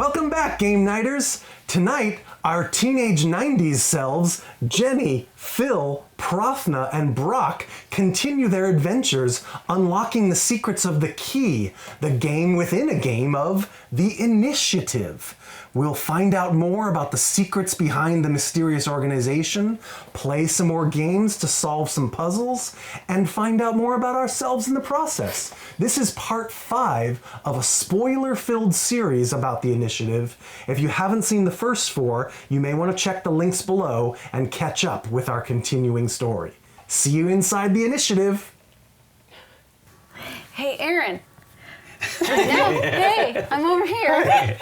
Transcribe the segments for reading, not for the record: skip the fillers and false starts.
Welcome back, Game Nighters! Tonight, our teenage 90s selves, Jenny, Phil, Profna, and Brock, continue their adventures unlocking the secrets of the Key, the game within a game of The Initiative. We'll find out more about the secrets behind the mysterious organization, play some more games to solve some puzzles, and find out more about ourselves in the process. This is part 5 of a spoiler-filled series about the Initiative. If you haven't seen the first 4, you may want to check the links below and catch up with our continuing story. See you inside the Initiative. Hey, Aaron. No, hey, I'm over here.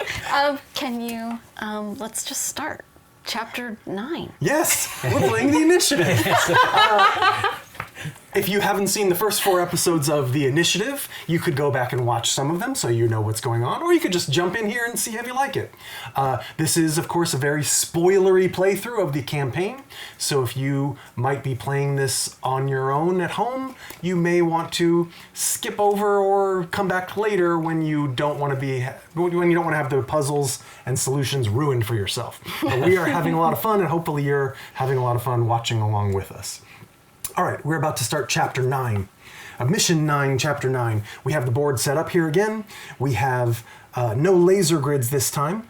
Can you, let's just start. Chapter 9. Yes, we're playing the Initiative. If you haven't seen the first 4 episodes of The Initiative, you could go back and watch some of them so you know what's going on, or you could just jump in here and see if you like it. This is, of course, a very spoilery playthrough of the campaign, so if you might be playing this on your own at home, you may want to skip over or come back later when you don't want to have the puzzles and solutions ruined for yourself. But we are having a lot of fun, and hopefully you're having a lot of fun watching along with us. All right, we're about to start Chapter 9. Mission 9, Chapter 9. We have the board set up here again. We have no laser grids this time,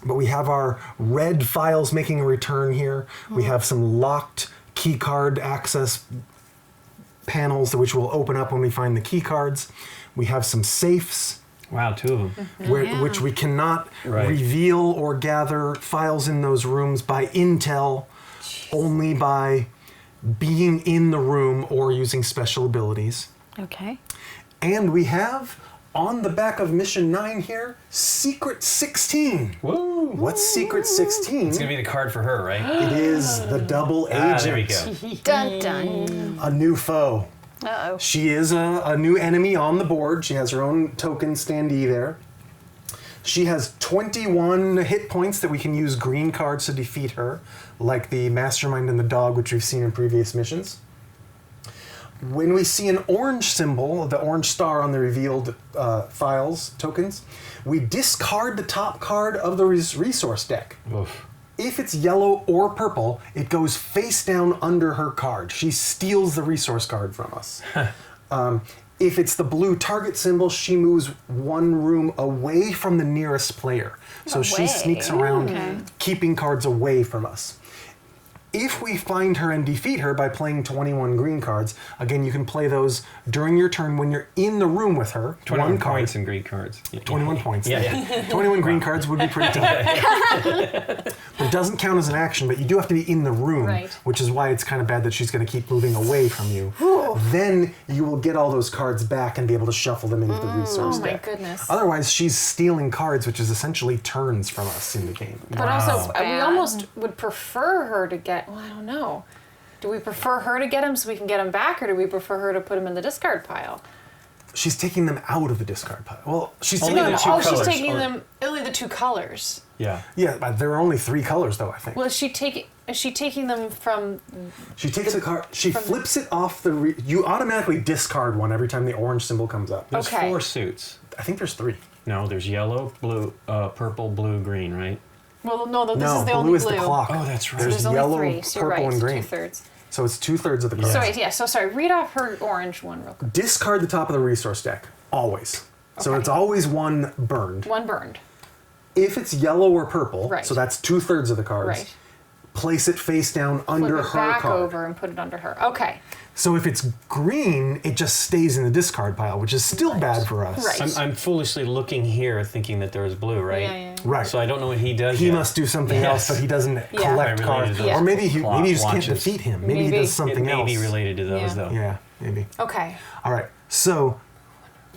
but we have our red files making a return here. We have some locked keycard access panels which will open up when we find the key cards. We have some safes. Wow, 2 of them. Which we cannot reveal or gather files in those rooms by intel, only by being in the room or using special abilities. Okay. And we have, on the back of Mission 9 here, Secret 16. Woo! What's Secret 16? It's going to be the card for her, right? It is the double agent. There we go. Dun dun. A new foe. Uh-oh. She is a new enemy on the board. She has her own token standee there. She has 21 hit points that we can use green cards to defeat her, like the Mastermind and the Dog, which we've seen in previous missions. When we see an orange symbol, the orange star on the revealed files, tokens, we discard the top card of the resource deck. Oof. If it's yellow or purple, it goes face down under her card. She steals the resource card from us. If it's the blue target symbol, she moves one room away from the nearest player. So she sneaks around, keeping cards away from us. If we find her and defeat her by playing 21 green cards, again, you can play those during your turn when you're in the room with her. 21 points and green cards. 21 points. Yeah. 21 green cards would be pretty tough. But it doesn't count as an action, but you do have to be in the room, which is why it's kind of bad that she's going to keep moving away from you. Then you will get all those cards back and be able to shuffle them into the resource deck. Oh my goodness. Otherwise, she's stealing cards, which is essentially turns from us in the game. But also, we almost would prefer her to get, well, I don't know. Do we prefer her to get him so we can get him back, or do we prefer her to put him in the discard pile? She's taking them out of the discard pile. Well, she's Only taking the them two out. She's colors, taking or- them, only the 2 colors. Yeah. Yeah, but there are only 3 colors, though, I think. Well, is she taking them from... She takes a card, she flips it off the... you automatically discard one every time the orange symbol comes up. There's Okay. 4 suits. I think there's 3. No, there's yellow, blue, purple, blue, green, right? Well, no, this No, is the blue only is the clock. Oh, that's right. There's There's only yellow, 3, so you're purple, right, and green. 2/3. So it's 2/3 of the cards. So wait, so sorry, read off her orange one real quick. Discard the top of the resource deck, always. So it's always one burned. One burned. If it's yellow or purple, Right. so that's 2/3 of the cards, Right. place it face down under Flip it her back card. over and put it under her. Okay. So if it's green, it just stays in the discard pile, which is still bad for us. Right. I'm foolishly looking here thinking that there is blue, right? Yeah. Right. So I don't know what he does He yet. must do something else, but he doesn't collect Related cards. to those Or maybe he just can't watches. defeat him. Maybe he Maybe. does something It may else. be related to those, Yeah. though. Yeah, maybe. Okay. All right. So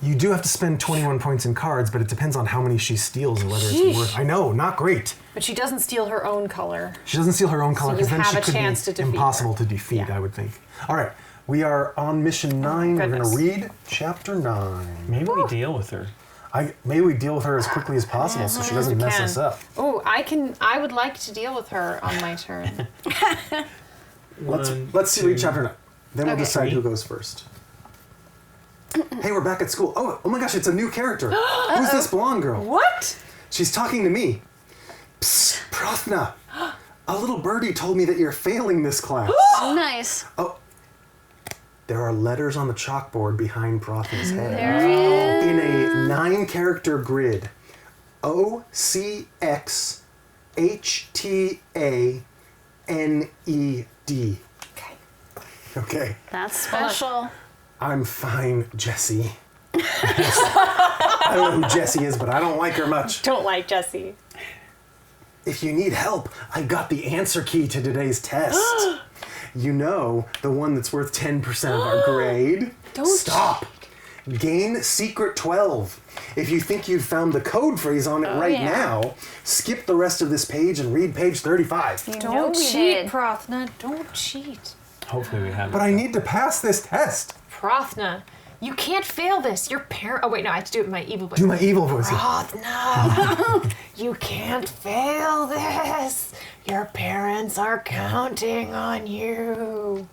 you do have to spend 21 points in cards, but it depends on how many she steals and whether it's worth. I know, not great. But she doesn't steal her own color. She doesn't steal her own color you because then have she a could chance to be defeat impossible her. to defeat, Yeah. I would think. All right. We are on mission 9. We're going Goodness. to read chapter 9. Maybe we deal with her. Maybe we deal with her as quickly as possible so she doesn't mess us up. Oh, I would like to deal with her on my turn. Let's see read chapter 9. Then we'll Okay. decide who goes first. Hey, we're back at school. Oh my gosh, it's a new character. Who's this blonde girl? What? She's talking to me. Psst, Prathna. A little birdie told me that you're failing this class. Nice. There are letters on the chalkboard behind Prathna's head. There he is. In a 9-character grid. OCXHTANED. Okay. Okay. That's special. I'm fine, Jessie. I don't know who Jessie is, but I don't like her much. Don't like Jessie. If you need help, I got the answer key to today's test. You know, the one that's worth 10% of our grade. Don't Stop. Gain Secret 12. If you think you've found the code phrase on it right yeah. now, skip the rest of this page and read page 35. You know Don't we cheat, did. Prathna. Don't cheat. Hopefully we have. But I need to pass this test. Prathna, you can't fail this. Your parent. Oh wait, no, I have to do it in my evil voice. Do my evil voice. Prathna, you can't fail this. Your parents are counting on you.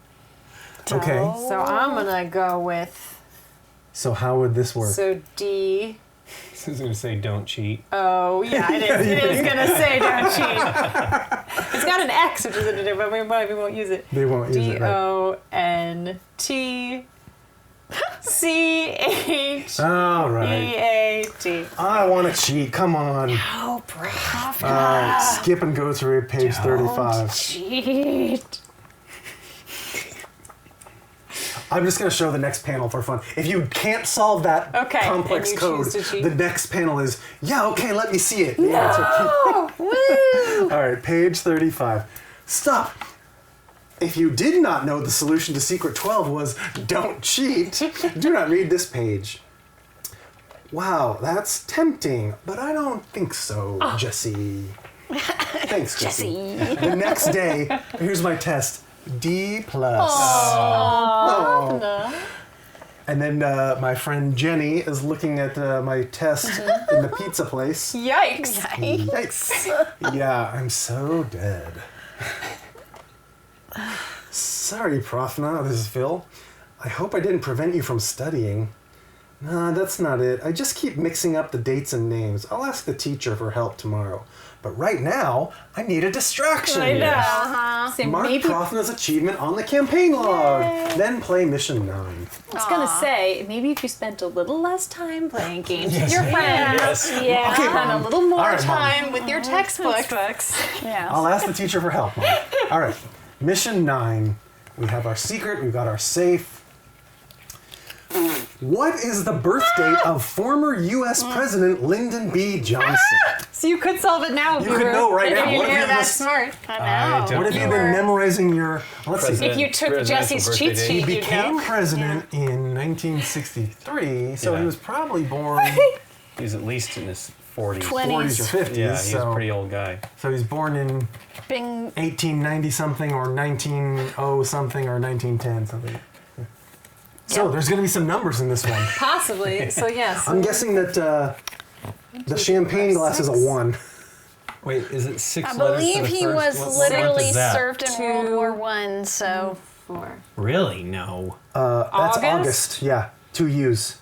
Okay. So I'm gonna go with So how would this work? D. I was going to say don't cheat. Oh yeah, it is. It is gonna say don't cheat. It's got an X, which is a different, but we won't use it. They won't use it, right. DONTCHEAT. All right. I want to cheat. Come on. Oh, Prathna. All right. Skip and go to page 35. Cheat. I'm just going to show the next panel for fun. If you can't solve that Okay, complex and you code, choose to cheat. the next panel is, yeah, okay, let me see it. Yeah, Woo! all right, page 35. Stop. If you did not know the solution to Secret 12 was don't cheat, do not read this page. Wow, that's tempting, but I don't think so, Jessie. Thanks, Jessie. The next day, here's my test. D+. Oh. And then my friend Jenny is looking at my test in the pizza place. Yikes. Yikes. Yeah, I'm so dead. Sorry, Prathna, this is Phil. I hope I didn't prevent you from studying. Nah, that's not it. I just keep mixing up the dates and names. I'll ask the teacher for help tomorrow. But right now, I need a distraction. I know. Uh-huh. So Mark maybe Prathna's achievement on the campaign log. Then play mission 9. I was gonna say, maybe if you spent a little less time playing games with your friends, Yeah. Okay, and a Mom. little more All right, Mom. time with your textbooks. Yeah. I'll ask the teacher for help, Mom. All right, mission 9. We have our secret, we've got our safe. What is the birth date of former U.S. President Lyndon B. Johnson? So you could solve it now if You you could were, know right if now. you What if knew you that just- smart. I I know. don't What have you know. been memorizing your... Let's see. President- If you took Presidential Jesse's birthday cheat date. He sheet, you'd became know. president in 1963, so Yeah. he was probably born He's at least in his 40s. 40s or 50s. Yeah, he's so, a pretty old guy. so he's born in Bing. 1890-something or 1900-something or 1910-something. So Yep. there's going to be some numbers in this one. Possibly. So yes. I'm guessing that the champagne glass is a 1. Wait, is it 6 I letters believe to the he first? was What month literally is that? served in World War One, so 4. Really? No. That's August? August. Yeah, 2 U's.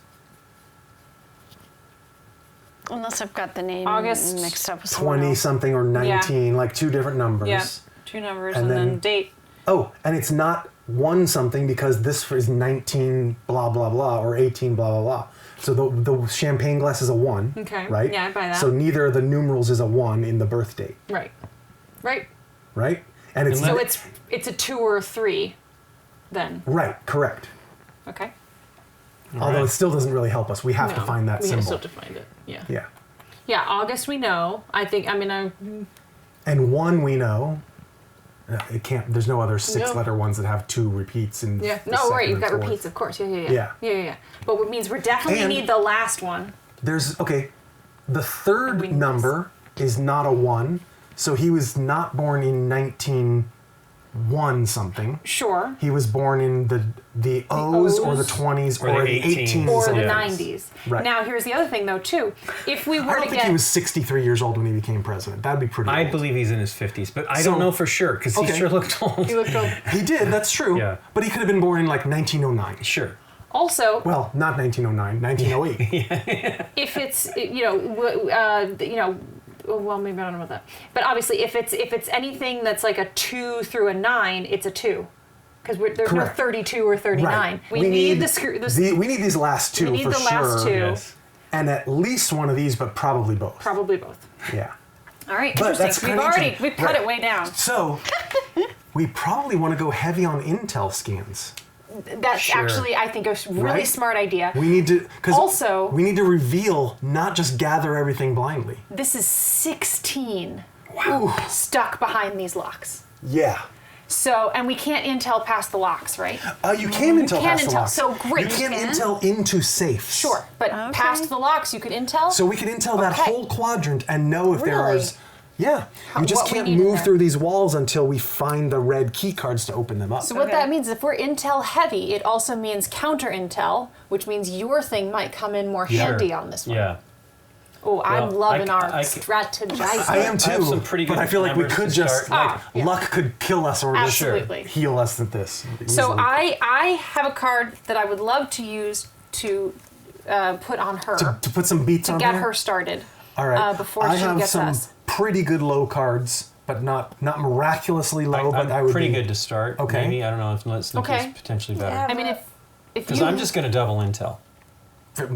unless I've got the name August mixed up with someone 20 else. something or 19, like 2 different numbers. Yeah. 2 numbers And and, then, then- date. Oh, and it's not 1 something because this is 19 blah blah blah or 18 blah blah blah. So the champagne glass is a 1. Okay. Right? Yeah, I buy that. So neither of the numerals is a 1 in the birth date, Right. Right. right? And it's So it's a 2 or a 3 then. right, correct. Okay. Although it right. still doesn't really help us. We have to No, find that we symbol. still have to find it. Yeah. Yeah. Yeah, August we know. I think, I mean, And 1 we know. It can't. There's no other 6 No. letter ones that have 2 repeats in. yeah. the No, second right, you've and got fourth. repeats, of course. Yeah. Yeah. Yeah. But what means we definitely And- need the last one. There's okay. The third We- number is not a 1, so he was not born in 1901 something. Sure. He was born in the O's or the O's. 20s Or or the the 18s. Or something. the Yeah. 90s. Right. Now, here's the other thing, though, too. If we I were don't to think get. he was 63 years old when he became president. That'd be pretty I old. believe he's in his 50s, but I So- don't know for sure because Okay. he sure looked old. He looked old. He did, that's true. Yeah. But he could have been born in like 1909. Sure. Also, Well, not 1909, 1908. if it's well, maybe I don't know about that. But obviously, if it's anything that's like a 2 through a 9, it's a 2. Because there's Correct. no 32 or 39. Right. We need the screw. We need these last two We need for the last sure. two. Yes. And at least one of these, but probably both. Probably both. Yeah. All right, But that's interesting. kinda interesting. We've cut Right. it way down. So, we probably want to go heavy on intel scans. That's Sure. actually, I think, a really Right? smart idea. We need to, because Also- we need to reveal, not just gather everything blindly. This is 16 Wow. stuck behind these locks. Yeah. So, and we can't intel past the locks, right? You can intel can past the intel, locks. so great. You can You can? intel into safes. Sure, but Okay. past the locks you could intel? So we could intel that Okay. whole quadrant and know if Really? there's. Yeah. You just what we can't need in move there. through these walls until we find the red key cards to open them up. So what Okay. that means, if we're intel heavy, it also means counter intel, which means your thing might come in more Sure. handy on this one. Yeah. Oh, I'm Well, loving our I strategizing. I am too, I have some pretty but good I feel like we numbers could to just start. yeah. luck could kill us or just Absolutely. heal us at this. So easily. I have a card that I would love to use to put on her to put some beats to on get her started. All right. Before I she have gets some us. pretty good low cards, but not miraculously low. but I I'm would pretty be, good to start. Okay. Maybe. I don't know if let's think Okay. is potentially better. Yeah. I mean, if Because you, I'm just going to double intel.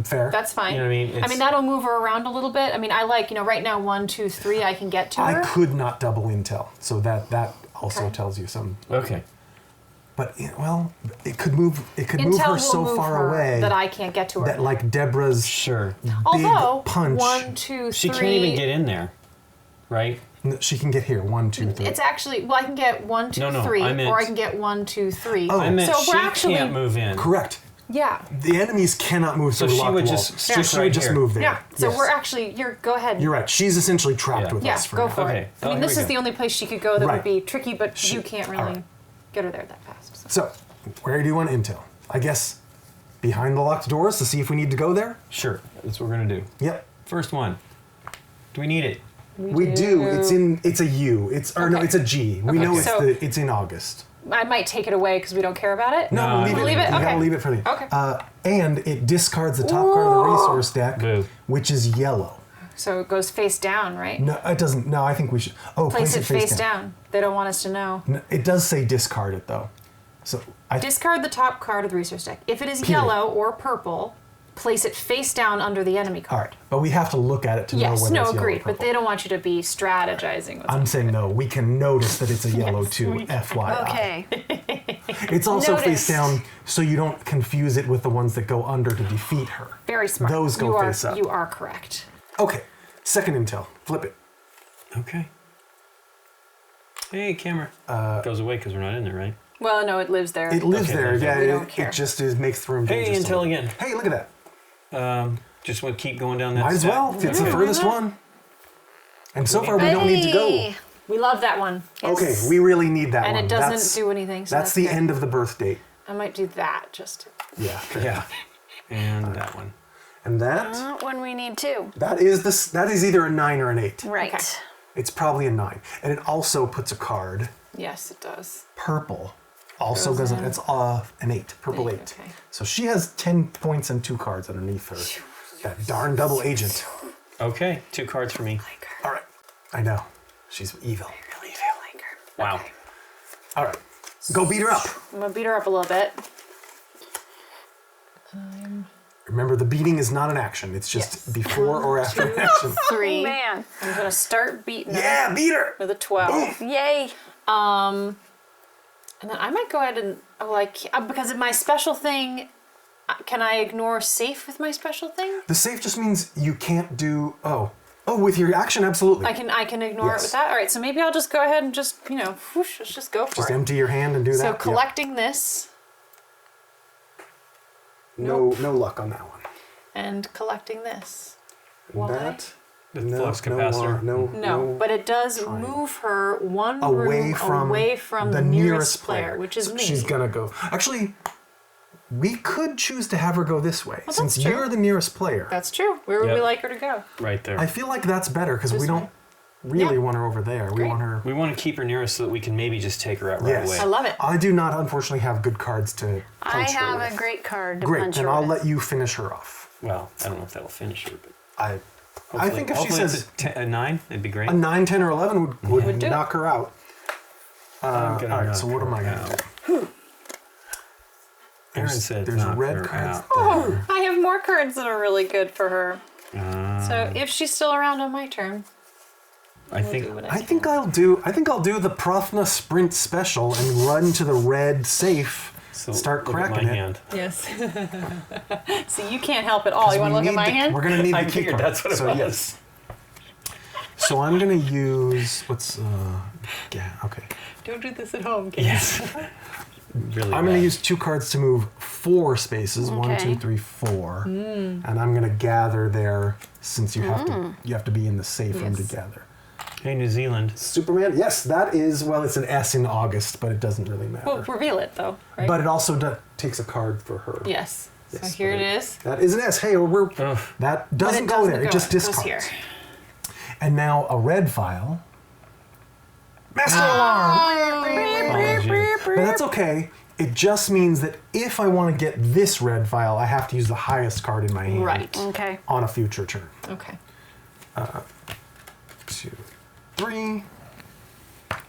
fair. that's fine. You know what I mean? I It's- mean, that'll move her around a little bit. I mean, I like, right now 1, 2, 3 I can get to I her. could not double intel, so that also Okay. tells you some. Okay. But well, it could move. It could move Intel her will so move far her away that I can't get to her. that like Deborah's Sure. Although big punch. 1, 2, 3. She can't even get in there, right? She can get here. 1, 2, 3. It's actually I can get 1, 2, No, 3, I meant- or I can get 1, 2, 3. Oh. I meant so she we're actually can't move in. Correct. Yeah. The enemies cannot move So through she locked would walls. just So stick she right would just here. move there. Yeah. So Yes. we're actually go ahead. You're right. She's essentially trapped Yeah. with Yeah, us for go now. for Okay. it. Oh, I mean, here this we is go. the only place she could go that Right. would be tricky, but you can't really alright. get her there that fast. So. So, where do you want intel? I guess behind the locked doors to see if we need to go there. Sure. That's what we're going to do. Yep. First one. Do we need it? We do. It's a U. It's Okay. a G. We Okay. know So- it's in August. I might take it away because we don't care about it. No, No, leave it. leave it? You Okay. gotta leave it for the. Okay. And it discards the top card of the resource deck, Boo. which is yellow. So it goes face down, right? No, it doesn't. No, I think we should. Oh, Place it face down. They don't want us to know. No, it does say discard it though. So I Discard the top card of the resource deck. If it is Period. yellow or purple, place it face down under the enemy all card. right, but we have to look at it to know Yes, whether no, it's yellow or agreed. But purple. they don't want you to be strategizing with I'm it. saying no. We can notice that it's a yellow Yes, too. we can. FYI. Okay. It's also Notice. face down, so you don't confuse it with the ones that go under to defeat her. Very smart. Those go you are, face up. You are correct. Okay, second intel. Flip it. Okay. Hey, camera. Goes away because we're not in there, right? Well, no, it lives there. It lives Okay, there. okay. Yeah, We don't it care. just makes the room. Hey, just a intel little. again. Hey, look at that. Just want to keep going down that Might as stack. well. It's the Yeah, furthest why not? one. And so far, we don't need to go. Hey! We love that one. Okay, we really need that And one. it doesn't that's, do anything. So that's the good. end of the birth date. I might do that just. Yeah. Yeah. And that one. And that Not when we need to. that is either a 9 or an 8. Right. Okay. It's probably a 9. And it also puts a card. Yes, it does. Purple also Goes doesn't. in. It's an 8. Purple 8. Okay. So she has 10 points and 2 cards underneath her. That darn double agent. Okay, 2 cards for me. All right. I know. She's evil. Really like her. Wow. All right. Go beat her up. I'm gonna beat her up a little bit. Remember, the beating is not an action. It's just Yes. before or after an action. 3. Oh, man. I'm gonna start beating her Yeah, beat her. with a 12. Yay. And then I might go ahead and because of my special thing. Can I ignore safe with my special thing? The safe just means you can't do. Oh, with your action, absolutely. I can ignore it Yes. with that. All right, so maybe I'll just go ahead and just whoosh, let's just go for Just it. empty your hand and do that. So Yeah. collecting this No luck on that one. and collecting this. And Why? that. The no, flux no capacitor. more, No, but it does Fine. move her one away room from away from the nearest player, which is So me. She's gonna go. Actually, we could choose to have her go this way, since that's true. you're the nearest player. That's true. Where would we Yep. like her to go? Right there. I feel like that's better because This we don't. way. really Yeah. want her over there. We Great. want her. We want to keep her near us so that we can maybe just take her out right Yes. away. I love it. I do not, unfortunately, have good cards to I punch her have with. a great card to Great, punch then her I'll with. let you finish her off. Well, I don't know if that'll finish her, but I hopefully, think if she hopefully says it's a 9, it'd be great. a 9, 10, or 11 would Would do it. knock her out. I'm gonna all right, knock so what am her I going out. to do? Aaron said There's knock red her cards out. there. I have more cards that are really good for her. Ah. So if she's still around on my turn, I think do what I think I'll do the Prothna Sprint Special and run to the red safe. so. Start look at cracking my it. hand. yes. So you can't help at all. You want to look at my hand? We're gonna need I the key figured card. that's what it so was. yes. So I'm gonna use what's yeah, okay. Don't do this at home, kids. Yes. Really. I'm gonna bad. use 2 cards to move 4 spaces. One, Okay. 2, 3, 4. And I'm gonna gather there since you have to be in the safe room to Yes. gather. Hey, New Zealand. Superman, yes, that is it's an S in August, but it doesn't really matter. Well, reveal it though, right? But it also takes a card for her. yes. So Yes, here but it is. That is an S. Hey, Ugh. that doesn't it go doesn't there. go It just in. It goes discards. here. And now a red file. Master alarm! Apology. But that's okay. It just means that if I want to get this red file, I have to use the highest card in my hand Right. Okay. on a future turn. Okay. 2, 3.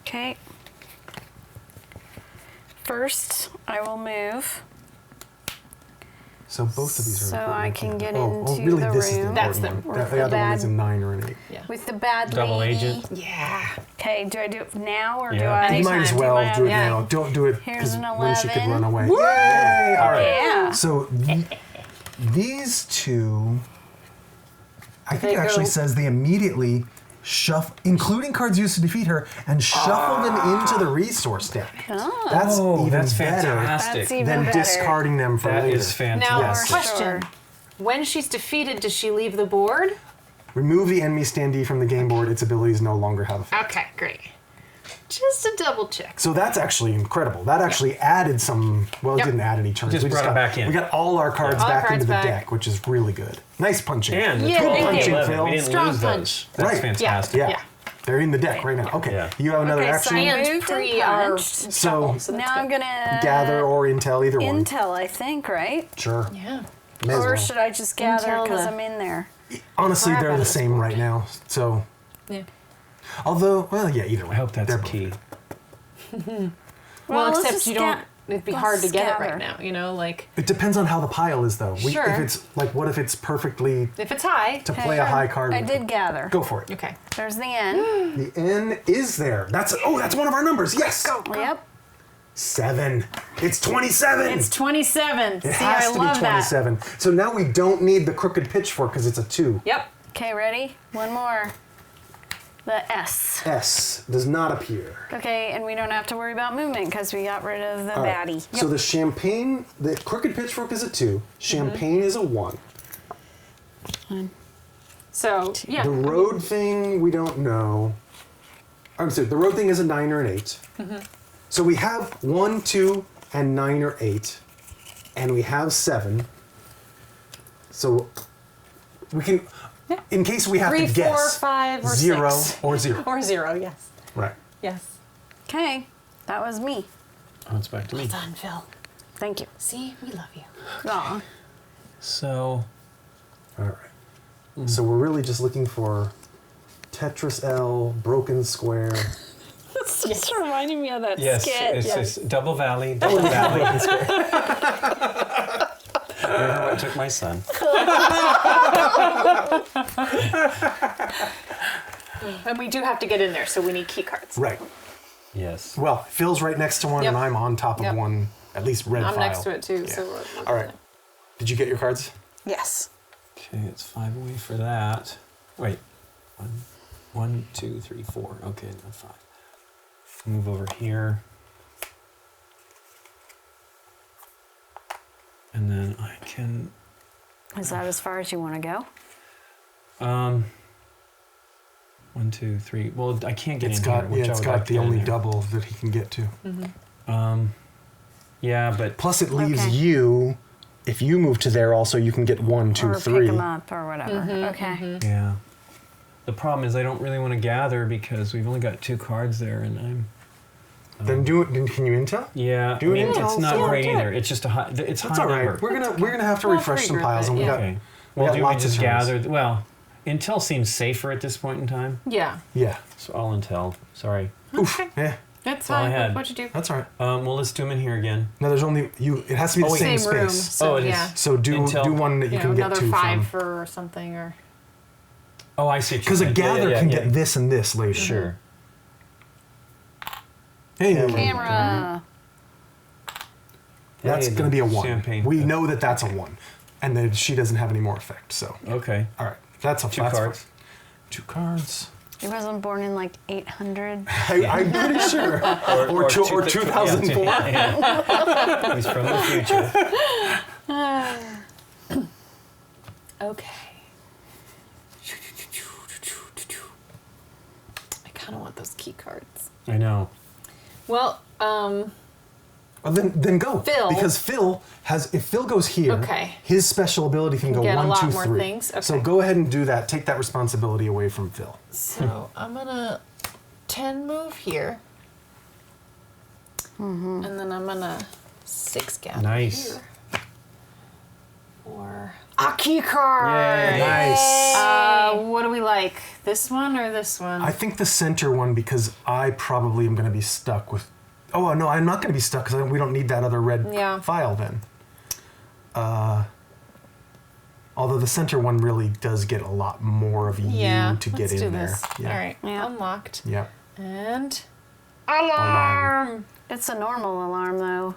Okay. First, I will move. So both of these are So important. I can get oh, into really, the this is the room. That's important the- one. with The the other one is a bad- 9 or an 8. Yeah. With the bad Double lady. agent. Yeah. Okay, do I do it now or do Yeah. I? You might as well my- do it yeah. now. Don't do it Here's because an then she could 11. run away. Yay! All right. Yeah. So these two, I think They it actually go- says they immediately shuffle, including cards used to defeat her, and shuffle them into the resource deck. Oh. That's Oh, even that's better fantastic. That's even than better. discarding them for That later. is Now, fantastic. Yes. question. Sure. When she's defeated, does she leave the board? Remove the enemy standee from the game board. Its abilities no longer have effect. Okay, great. Just a double check. So that's actually incredible. That actually added some. Well, it Yep. didn't add any turns. Just we brought it got, back in. We got all our cards All our back cards into the back. deck, which is really good. Nice punching. And the Yeah, 12 and thank you. 11, we didn't Strong lose punch. those. That's Right. fantastic. Yeah. Yeah. They're in the deck right now. Okay. Yeah. You have another Okay, action. science. And Moved and pre our punched. So so Now that's I'm good. gonna gather or intel, either one. intel, I think, right? Sure. Yeah. May as Or well. should I just gather Intel because the- I'm in there? Honestly, crap they're out the of this same right now. So, Yeah. although, well, yeah, either way. I hope that's They're a both key. Well, let's except just you don't. It'd be hard to let's get it gather. right now. You know, like It depends on how the pile is, though. Sure. If it's like, what if it's perfectly if it's high. to play a high card? I with did it? gather. Go for it. Okay. There's the N. The N is there. That's one of our numbers. Yes. Yep. 7. It's 27. It's 27. It See, has I to love be that. 27. So now we don't need the crooked pitchfork because it's a 2. Yep. Okay, ready? One more. The S. S does not appear. Okay, and we don't have to worry about movement because we got rid of the All right. baddie. So the champagne, the crooked pitchfork is a 2. Champagne is a 1. So yeah. The road thing, we don't know. I'm sorry, the road thing is a 9 or an 8. So we have 1, 2, and 9 or 8. And we have 7. So we can, in case we have 3, to 4, guess, 5, or 0 6. or 0. Or 0. Yes. Right. Yes. Okay, that was me. Oh, it's back to me. Done, Phil. Thank you. See, we love you. Aw. So, All right. So we're really just looking for Tetris L, Broken Square. It's just reminding me of that yes, skit. it's just Double Valley, Double Valley. Remember what took my son? And we do have to get in there, so we need key cards. Right. Yes. Well, Phil's right next to one, Yep. and I'm on top of Yep. one, at least red I'm file. next to it too. Yeah. So we're All right. Did you get your cards? Yes. Okay, it's 5 away for that. Wait. 1, 2, 3, 4. Okay, no 5. Move over here. And then I can, Is that as far as you want to go? 1, 2, 3. Well, I can't get It's in got here, which I it's would got like to the get in only there. double that he can get to. Yeah, but Plus, it leaves Okay. you. If you move to there, also you can get 1, 2, or 3. pick them up or whatever. Okay. yeah. the problem is I don't really want to gather because we've only got 2 cards there, and I'm. Then can you intel? Yeah, Do I mean, it. it's not Yeah, great do it. either. It's just it's That's high all right. number. We're gonna have to We'll refresh some regroup piles, it, and we yeah. got Okay. we Well, got do we lots of just turns. gather? Well, intel seems safer at this point in time, Yeah. Yeah. so I'll intel. Sorry. Oof. Okay. Yeah. That's all I fine. had. What'd you do? That's all right. Well, let's do them in here again. No, there's only you. It has to be the Oh, same wait. Same room. space. So, it is. yeah. So do Intel. one that you You can know, get another to 5 from. for something or. Oh, I see. what you're Because a saying. gather Yeah, can yeah, get this and this later. Sure. Hey, Camera. that's Hey, going to be a 1. champagne. We know that that's a 1, and then she doesn't have any more effect. So Okay. all right, that's a 2 that's cards. fine. 2 cards. He wasn't born in like 800. I'm pretty sure. Or 2004. Yeah. He's from the future. Okay. I kind of want those key cards. I know. Well, Well, then go. Phil. Because Phil has. If Phil goes here, Okay. his special ability can go get a 1, lot 2, more 3. things? So Okay. go ahead and do that. Take that responsibility away from Phil. so I'm gonna 10 move here, and then I'm gonna 6 gather Nice. here. Or a key card. Yay. Nice. What do we like? This one or this one? I think the center one because I probably am going to be stuck with. Oh no, I'm not going to be stuck because we don't need that other red Yeah. file then. Although the center one really does get a lot more of yeah. you to get let's in do there. this. Yeah. All right. Yeah. Unlocked. Yeah. And alarm. It's a normal alarm though.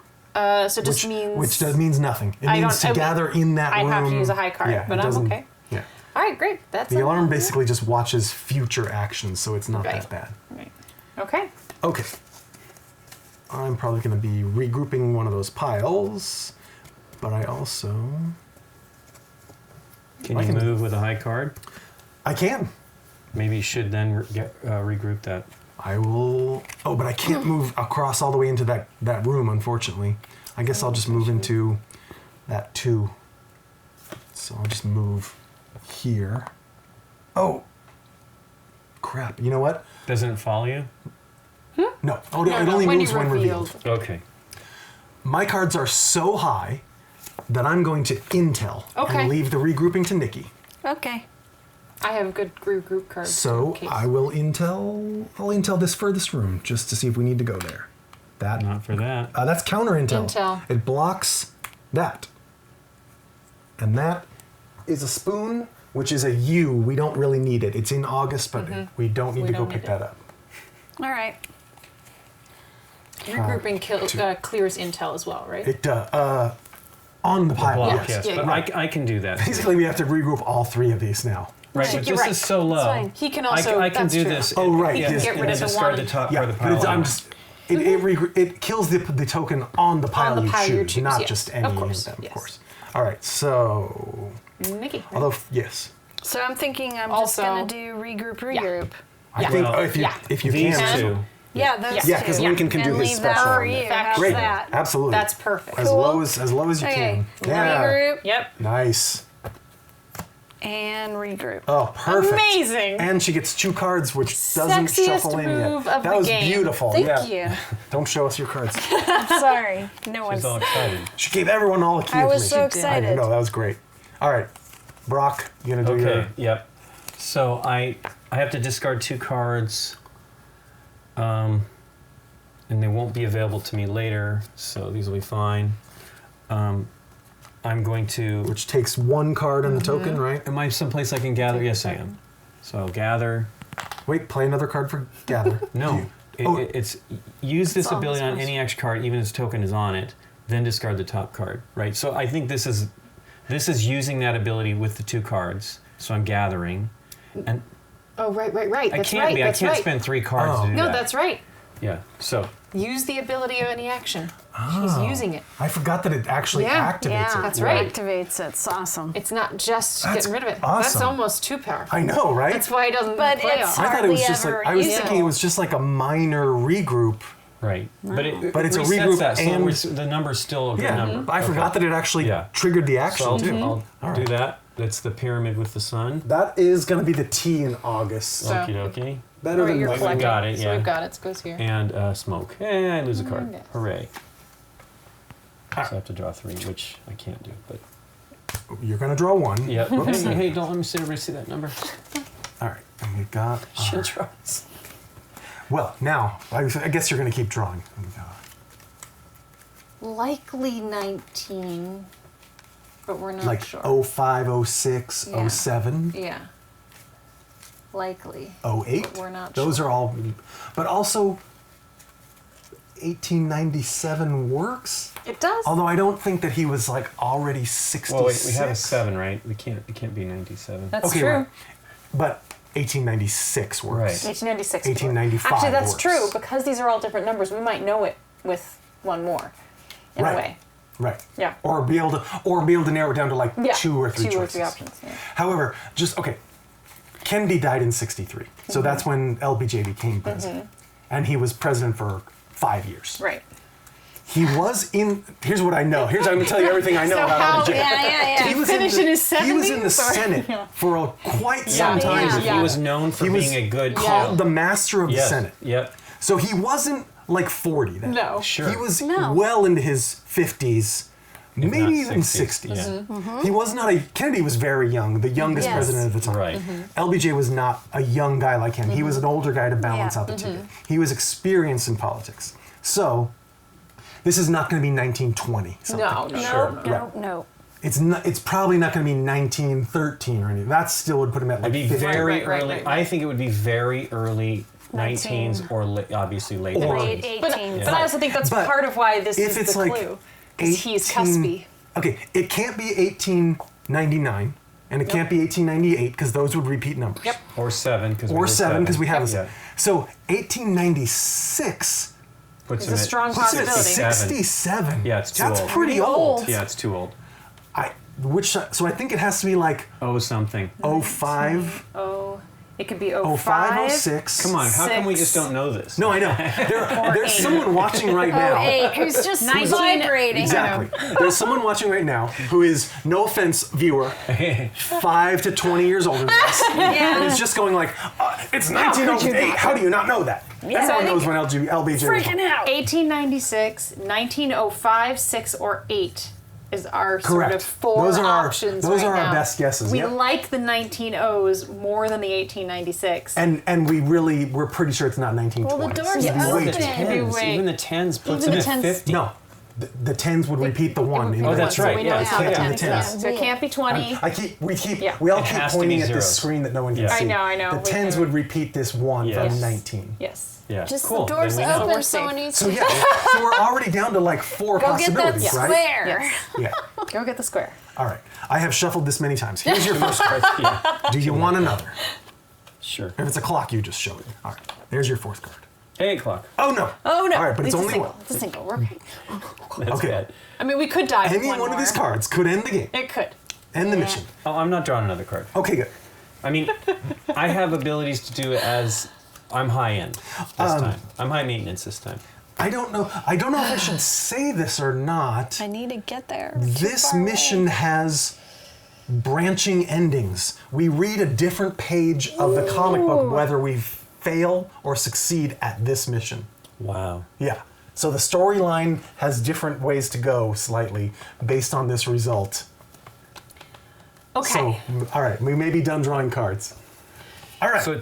So it just means which means nothing. It I means don't- to gather in that I'd room. have to use a high card, Yeah, but it I'm doesn't- okay. Yeah. All right, great. That's The a alarm lot. basically just watches future actions, so it's not Right. that bad. Right. Okay. Okay. I'm probably going to be regrouping one of those piles, but I also Can I you can- move with a high card? I can. Maybe you should then regroup that. I will. Oh, but I can't move across all the way into that room, unfortunately. I guess I'll just move into that 2. So I'll just move here. Oh, crap! You know what? Doesn't it follow you? No. Oh, No, it no, only when moves you when revealed. Okay. My cards are so high that I'm going to intel Okay. and leave the regrouping to Nikki. Okay. I have good group cards. So in case. I will intel. I'll intel this furthest room just to see if we need to go there. That Not for that. that's counter intel. Intel. It blocks that, and that is a spoon, which is a U. We don't really need it. It's in August, but we don't need We to go don't pick need that it. up. All right. Regrouping clears intel as well, right? It on the pile. Block, yes. yes. Yeah, But I can do that. Basically, we have to regroup all 3 of these now. Right, Right. but You're this right. is so low. fine. He can I also. I can that's do true. this. Oh, right, He yes. can get and rid then of the discard one. the top Yeah, part of the but pile. it's, I'm just. It kills the token on the pile, the pile you choose, not yes. just any Of of course, them, yes. of course. All right, so Nikki. right? although yes, So I'm thinking I'm Also- just gonna do regroup. I Yeah. think Well, if you These can, two. Yeah, those yeah, two. because Lincoln can and do his leave special. that for on you. there. How's Great, that? absolutely. That's perfect. as Cool. low as you Okay. can. Yeah, Regroup Yep. nice. and regroup. Oh, perfect. Amazing. And she gets 2 cards, which doesn't Sexiest shuffle in move yet. of That the was game. beautiful. Thank yeah. you. Don't show us your cards. Sorry, no one's. She's all excited. She gave everyone all a key I was information. so I excited. know, that was great. All right, Brock, you gonna do Okay. your? Yep. So I have to discard 2 cards, and they won't be available to me later. So these will be fine. I'm going to. Which takes 1 card in the token, right? Am I someplace I can gather? Yes, I am. So I'll gather. Wait, play another card for gather. No. Oh. It's use this It's on ability this on one. any action card, even if its token is on it. Then discard the top card. Right. So I think this is using that ability with the 2 cards. So I'm gathering, and Oh, right. I That's can't right. be. That's I can't right. spend 3 cards Oh. to do No, that. that's right. Yeah. So Use the ability of any action. Oh. She's using it. I forgot that it actually Yeah, activates Yeah, it. That's right. Activates it. It's awesome. It's not just That's getting rid of it. That's awesome. almost too powerful. I know, right? That's why it doesn't But play it's off. I thought it was hardly just like ever I was useful. thinking it was just like a minor regroup. right. But But it's a resets regroup that, so and- the number's still a good Yeah, number. I forgot that it actually Yeah. triggered the So action I'll, too. I'll All do right. that. That's the pyramid with the sun. That is going to be the T in August. So- Okie dokie. Better Alright, than you're nothing. collecting. got it, So yeah. we've got it. So it goes here. And smoke. I lose a card. Yes. Hooray. So I have to draw 3, which I can't do. But You're going to draw one. yeah. Hey, don't let me see everybody see that number. All right. And we've got. She draws. Well, now, I guess you're going to keep drawing. Likely 19, but we're not Like sure. 05, 06, Yeah. 07, Yeah. Likely. 08. But we're not Those sure. are all. But also, 1897 works. It does. Although I don't think that he was like already 66. Well, wait, we have a 7, right? It can't be 97. That's Okay, true. right. But 1896 works. Right. 1896. 1895 Actually, that's works. true because these are all different numbers. We might know it with one more, in Right. a way. Right. Yeah. Or be able to narrow it down to like Yeah. 2 or 3 Two or choices. three options. Yeah. However, Kennedy died in 63. Mm-hmm. So that's when LBJ became president. And he was president for 5 years. Right. He was in. Here's what I know. I'm going to tell you everything I know So about how- LBJ. Yeah. He was finish in his He was in the 70s, or- Senate Yeah. for quite some Yeah. time. Yeah. He was known for He was being a good called the master of the Yes. Senate. Yep. So he wasn't like 40 then. No. Sure. He was No. well into his 50s, If maybe not even 60s. 60s. Yeah. Mm-hmm. He was not a. Kennedy was very young, the youngest Yes. president at the time. Right. LBJ was not a young guy like him. He was an older guy to balance Yeah. out the ticket. He was experienced in politics. So, this is not going to be 1920. Something. No, no. Sure. No. It's not. It's probably not going to be 1913 or anything. That still would put him at like It'd be 50. very right, early. right. I think it would be very early 19s or obviously late Or- 20s. Late But, 18s. but I also think that's But part of why this if is it's the like clue. Because he's 18 cuspy. Okay, it can't be 1899, and it can't be 1898 because those would repeat numbers. Yep. Or 7 because Or 7 because we have a Yep. 7. So 1896 Puts It's him a at strong puts it at possibility. 67. Yeah, it's too That's old. pretty old. Yeah, it's too old. So I think it has to be like Oh, something. 05, Oh, it could be 05, 05. 06. Come on, how come we just 6. don't know this? No, I know. There's someone watching right now. 08, who's just 19 vibrating. Exactly. There's someone watching right now who is, no offense, viewer, 5 to 20 years older than us. And is just going like, it's 1908. How do you not know that? Everyone knows when LBJ was Freaking born. out. 1896, 1905, 6, or 8 is our Correct. sort of 4 Those are our- options. those right are our now. best guesses, We yep. like the 1900s more than the 1896. And we're pretty sure it's not 1920. Well, the door's It's open. way The too- tens, Wait. even the 10s puts Even him the at 10s 50. No, the 10s would repeat the 1. in Oh, the that's one. right, So we yeah, know it's how can't it be the ends. 10s. So it can't be 20. Yeah. We all It keep has to pointing be at this zeros. screen that no one can Yeah. see. I know. The We 10s can- would repeat this 1 Yes. from 19. Yes. Yeah, Just cool. the door's Then we know. open, We're someone safe. needs So to yeah, so we're already down to like 4 go get that possibilities, right? square. Yes. Yeah. Go get the square. All right. I have shuffled this many times. Here's your first card. Yeah, Do you want another? sure. If it's a clock, you just showed it. All right. There's your 4th card. 8 o'clock. Oh no. Oh no. All right, but it's only single. one. It's a single. We're That's Okay. bad. I mean, we could die with Any one of these more. cards could end the game, It could. end the mission. Oh, I'm not drawing another card. Okay, good. I mean, I have abilities to do it as I'm high end this time. I'm high maintenance this time. I don't know if I should say this or not. I need to get there. This mission has branching endings. We read a different page of the comic book whether we fail or succeed at this mission. Wow. Yeah. So the storyline has different ways to go slightly based on this result. Okay. So, all right, we may be done drawing cards. All right. So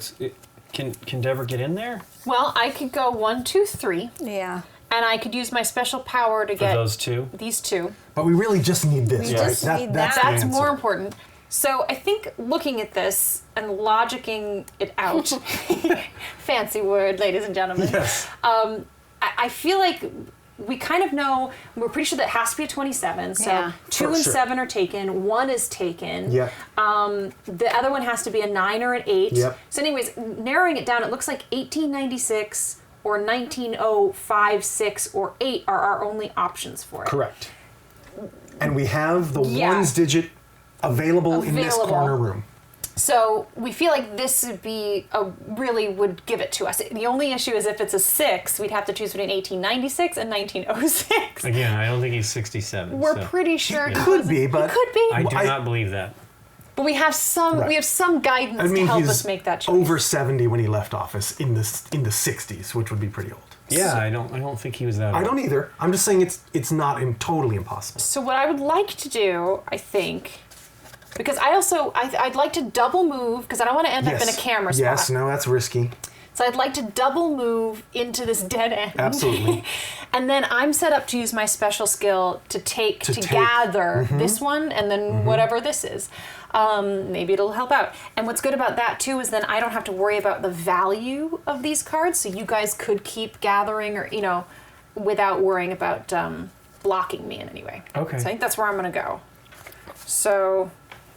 can Deborah get in there Well, I could go 1, 2, 3, Yeah. and I could use my special power to for get those two? these two. but we really just need this, We right? just need that. the That's answer. more important. So I think looking at this and logicking it out, fancy word, ladies and gentlemen. Yes. I feel like we kind of know, we're pretty sure that it has to be a 27. So Yeah. 2 For and sure. 7 are taken, 1 is taken. Yep. The other one has to be a 9 or an 8. Yep. So anyways, narrowing it down, it looks like 1896 or 1905, 6, or 8 are our only options for it. Correct. And we have the Yeah. ones digit available in this Available. corner room. So we feel like this would be really would give it to us. The only issue is if it's a 6, we'd have to choose between 1896 and 1906. Again, I don't think he's 67. We're so pretty sure It could be, but it could be. I do I- not believe that. But we have some Right. guidance I mean, to help he's us make that choice. over 70 when he left office in the 60s, which would be pretty old. Yeah, I don't think he was that I old. don't either. I'm just saying it's not totally impossible. So what I would like to do, I think, because I'd like to double move because I don't want to end up in a camera spot. Yes, no, that's risky. So I'd like to double move into this dead end. Absolutely. And then I'm set up to use my special skill to To gather this one and then whatever this is. Maybe it'll help out. And what's good about that too is then I don't have to worry about the value of these cards. So you guys could keep gathering or, without worrying about blocking me in any way. Okay. So I think that's where I'm going to go. So,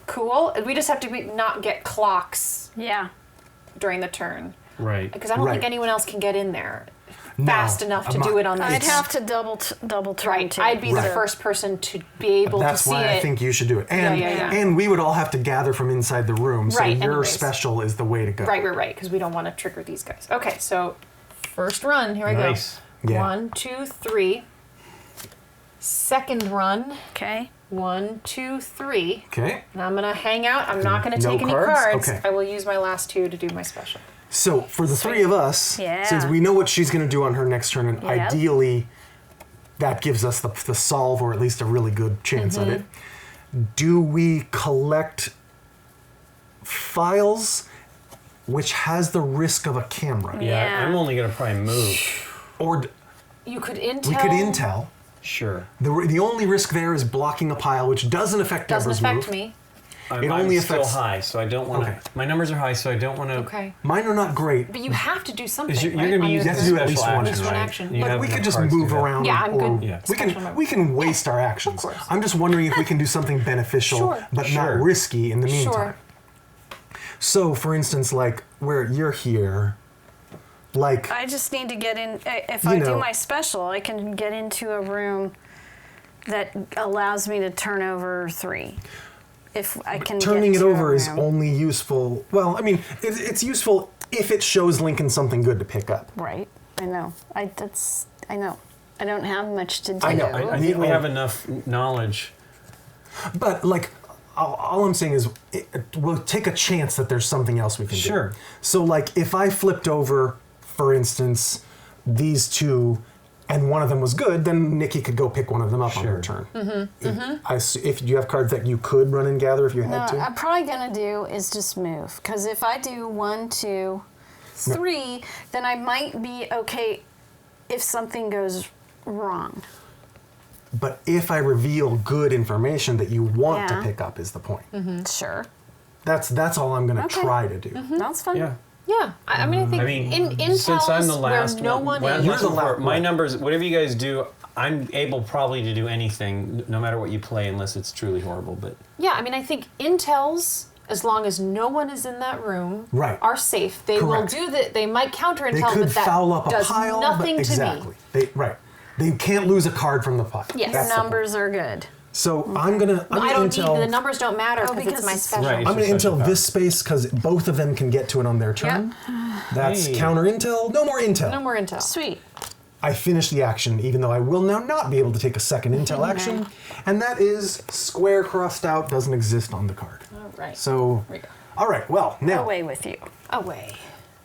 cool. We just have to not get clocks Yeah. during the turn. Right. Because I don't think Right. anyone else can get in there No, fast enough to I'm do not- it on this. I'd have to double turn Right. too. I'd be the Right. first person to be able That's to see why it. I think you should do it. And yeah. and we would all have to gather from inside the room. So Right, your anyways. special is the way to go. Right. Because we don't want to trigger these guys. Okay, so first run. Here I Nice. go. Yeah. 1, 2, 3. Second run. Okay. 1, 2, 3. Okay. And I'm gonna hang out. I'm not gonna No take any cards? cards. Okay. I will use my last 2 to do my special. So for the three of us, Yeah. since we know what she's going to do on her next turn, and Yep. ideally that gives us the solve or at least a really good chance at it, do we collect files which has the risk of a camera? Yeah, Yeah. I'm only gonna probably move. Or You could intel. we could intel. Sure. The only risk there is blocking a pile, which doesn't affect Doesn't Deborah's affect move. me. I'm only still affects- high, so I don't want to. Okay. My numbers are high, so I don't want to. Okay. Mine are not great. But you have to do something. You're right, going to be on your using have to turn. do at least special one action, action. right? Action. You But have we could enough just cards to move do that. around. Yeah, I'm or good. Yeah. We Special can move. we can waste our actions. course. I'm just wondering if we can do something beneficial, Sure. but Sure. not risky in the meantime. Sure. So, for instance, like where you're here, like I just need to get in. If You I do know. my special, I can get into a room that allows me to turn over 3. If I can. turning get it to a over is room. only useful. Well, I mean, it's useful if it shows Lincoln something good to pick up. Right. I know. I know. I don't have much to do. I know. I think we have enough knowledge. But like, all I'm saying is, we'll take a chance that there's something else we can do. Sure. So, like, if I flipped over, for instance, these two, and one of them was good, then Nikki could go pick one of them up on her Sure. turn. If you have cards that you could run and gather if you No, had to. I'm probably gonna do is just move, because if I do 1, 2, 3, then I might be okay if something goes wrong. But if I reveal good information that you want to Yeah. pick up, is the point. Sure. That's all I'm going to Okay. try to do. That's fine. Yeah. Yeah. I mean, I think I mean, in intels since I'm the last where no one when I'm is. You're last the one la- for- my right. numbers, whatever you guys do, I'm able probably to do anything, no matter what you play, unless it's truly horrible. But Yeah, I mean, I think intels, as long as no one is in that room, Right. are safe. They Correct. will do that. They might counter They intel, could but that foul up a does pile, nothing but to exactly. me. They can't lose a card from the pile. Yes. That's the point. Numbers are good. So I'm gonna I don't intel. need the numbers. Don't matter Oh, because because it's my it's- special. Right. I'm gonna It's a intel special this space because both of them can get to it on their turn. That's Hey. counter intel. No more intel. No more intel. Sweet. I finish the action, even though I will now not be able to take a second intel action, and that is square crossed out doesn't exist on the card. All right. So, Here we go. all right. Well, now Away with you. Away.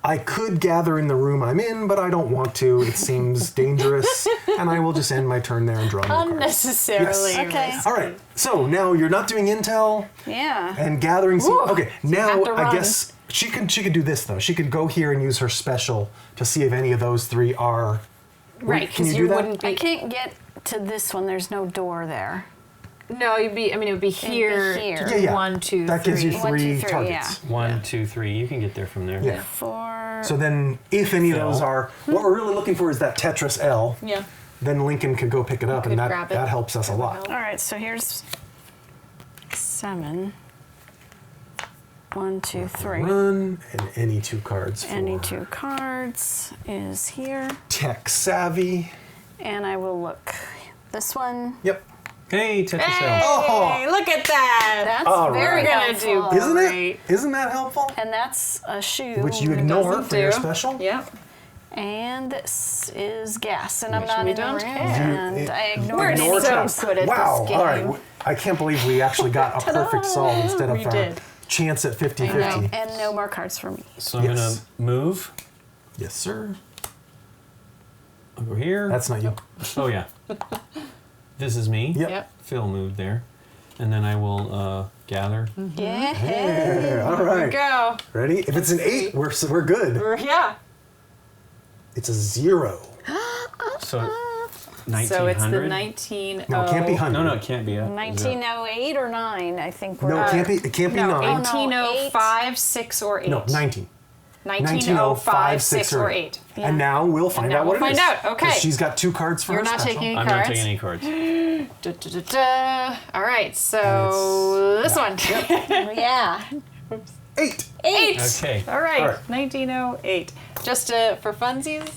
I could gather in the room I'm in, but I don't want to. It seems dangerous, and I will just end my turn there and draw more cards. Unnecessarily. Yes. Okay. risky. All right. So now you're not doing intel Yeah. and gathering some. Woo. Okay. Now have to I run. guess she could do this though. She could go here and use her special to see if any of those three are. Right. Can Because you you, do that? wouldn't be. I can't get to this one. There's no door there. No, you'd be. I mean, it would be here. here. to do Yeah, yeah. 1, 2, That gives you 3. 1, 2, three 3, targets. yeah. 1, 2, 3. You can get there from there. Yeah. 4. So then, if any of those Phil. are, what we're really looking for is that Tetris L. Yeah. Then Lincoln could go pick it up, Could and that grab it. that helps us a lot. All right. So here's 7. 1, 2, 3. Run and any two cards. For Any 2 cards is here, Tech savvy. and I will look. This one. Yep. Hey, Tetris Hey, Oh. look at that. That's All very right. Gonna do helpful. Isn't Great. it? Isn't that helpful? And that's a shoe. Which you It ignore doesn't for your do. special. Yep. And this is gas, and I'm Which not we in the don't room, care. and I ignore We're it. Ignore so taps. good at wow. this game. All right. I can't believe we actually got a perfect solve instead of We did. chance at 50-50. No, and no more cards for me. So I'm Yes. gonna move. Yes, sir. I'll go here. That's not you. Oh yeah. This is me. Yep. Yep. Phil moved there, and then I will gather. Yeah. Yeah, all right. Go. Ready? If it's an 8, we're good. Yeah. It's a 0. So 1900. So it's the 19. No, it can't be 100. No, it can't be. 1908 or 9, I think we're No, it can't be. It can't be No, 9. 1805, 6, or 8. No, 19. 1905, 6, or 8. Yeah. And now we'll find now out what we'll it is. find out, okay. 'Cause she's got 2 cards for You're her not special. taking I'm cards. not taking any cards. Da, da, da, da. All right, so this one. Yeah. 8. 8. Okay. All right, All right. 1908. Just for funsies?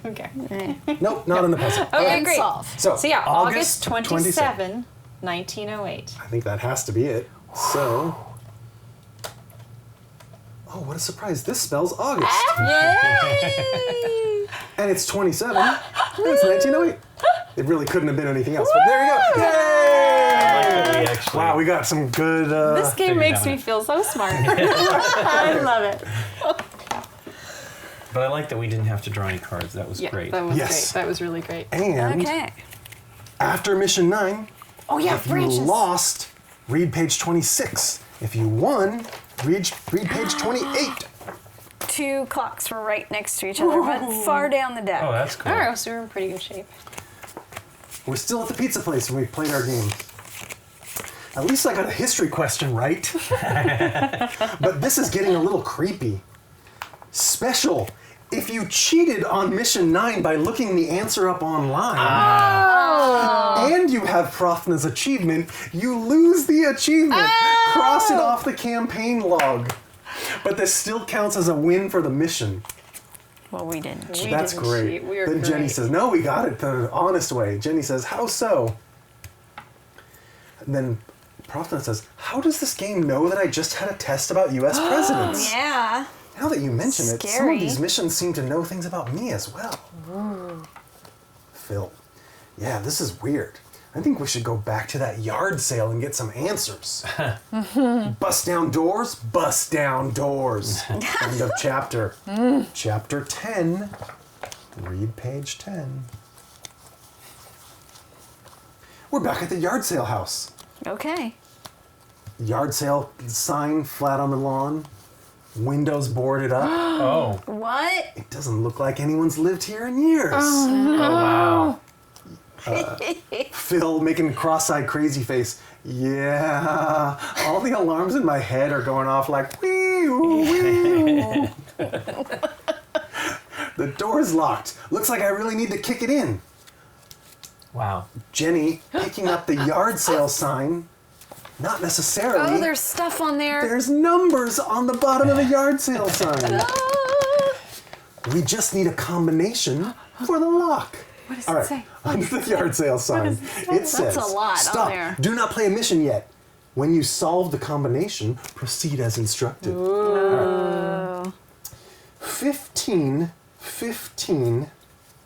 Okay. Nope, not in the puzzle. Okay, And great. solve. So, So yeah, August 27. 27, 1908. I think that has to be it. So. Oh, what a surprise. This spells August. Yay! And it's 27. And it's 1908. It really couldn't have been anything else. But there you go. I like that we Yay! actually- Wow, we got some good. This game figured makes out. me feel so smart. I love it. But I like that we didn't have to draw any cards. That was Yeah, great. that was Yes. great. That was really great. And Okay. after mission 9, Oh yeah, if you branches. lost, read page 26. If you won, read page 28. 2 clocks were right next to each other, but far down the deck. Oh, that's cool. All right, so we're in pretty good shape. We're still at the pizza place when we played our game. At least I got a history question right. But this is getting a little creepy. Special. If you cheated on mission 9 by looking the answer up online, and you have Profna's achievement, you lose the achievement. Cross it off the campaign log. But this still counts as a win for the mission. Well, we didn't. We That's didn't great. cheat. We are Then Jenny great. says, no, we got it the honest way. Jenny says, how so? And then Profna says, how does this game know that I just had a test about U.S. presidents? Yeah. Now that you mention it, some Scary. of these missions seem to know things about me as well. Phil, yeah, this is weird. I think we should go back to that yard sale and get some answers. Bust down doors, bust down doors. End of chapter. Chapter 10. Read page 10. We're back at the yard sale house. Okay. Yard sale sign flat on the lawn. Windows boarded up. Oh. What? It doesn't look like anyone's lived here in years. Oh, wow. Phil making cross-eyed crazy face. Yeah, all the alarms in my head are going off like wee wee. The door's locked. Looks like I really need to kick it in. Wow. Jenny picking up the yard sale sign. Not necessarily. Oh, there's stuff on there. There's numbers on the bottom of the yard sale sign. Ah. We just need a combination for the lock. What does All it right, say? under the yard sale sign, it says, That's a lot on "Stop! there." Do not play a mission yet. When you solve the combination, proceed as instructed." All right. 15, 15.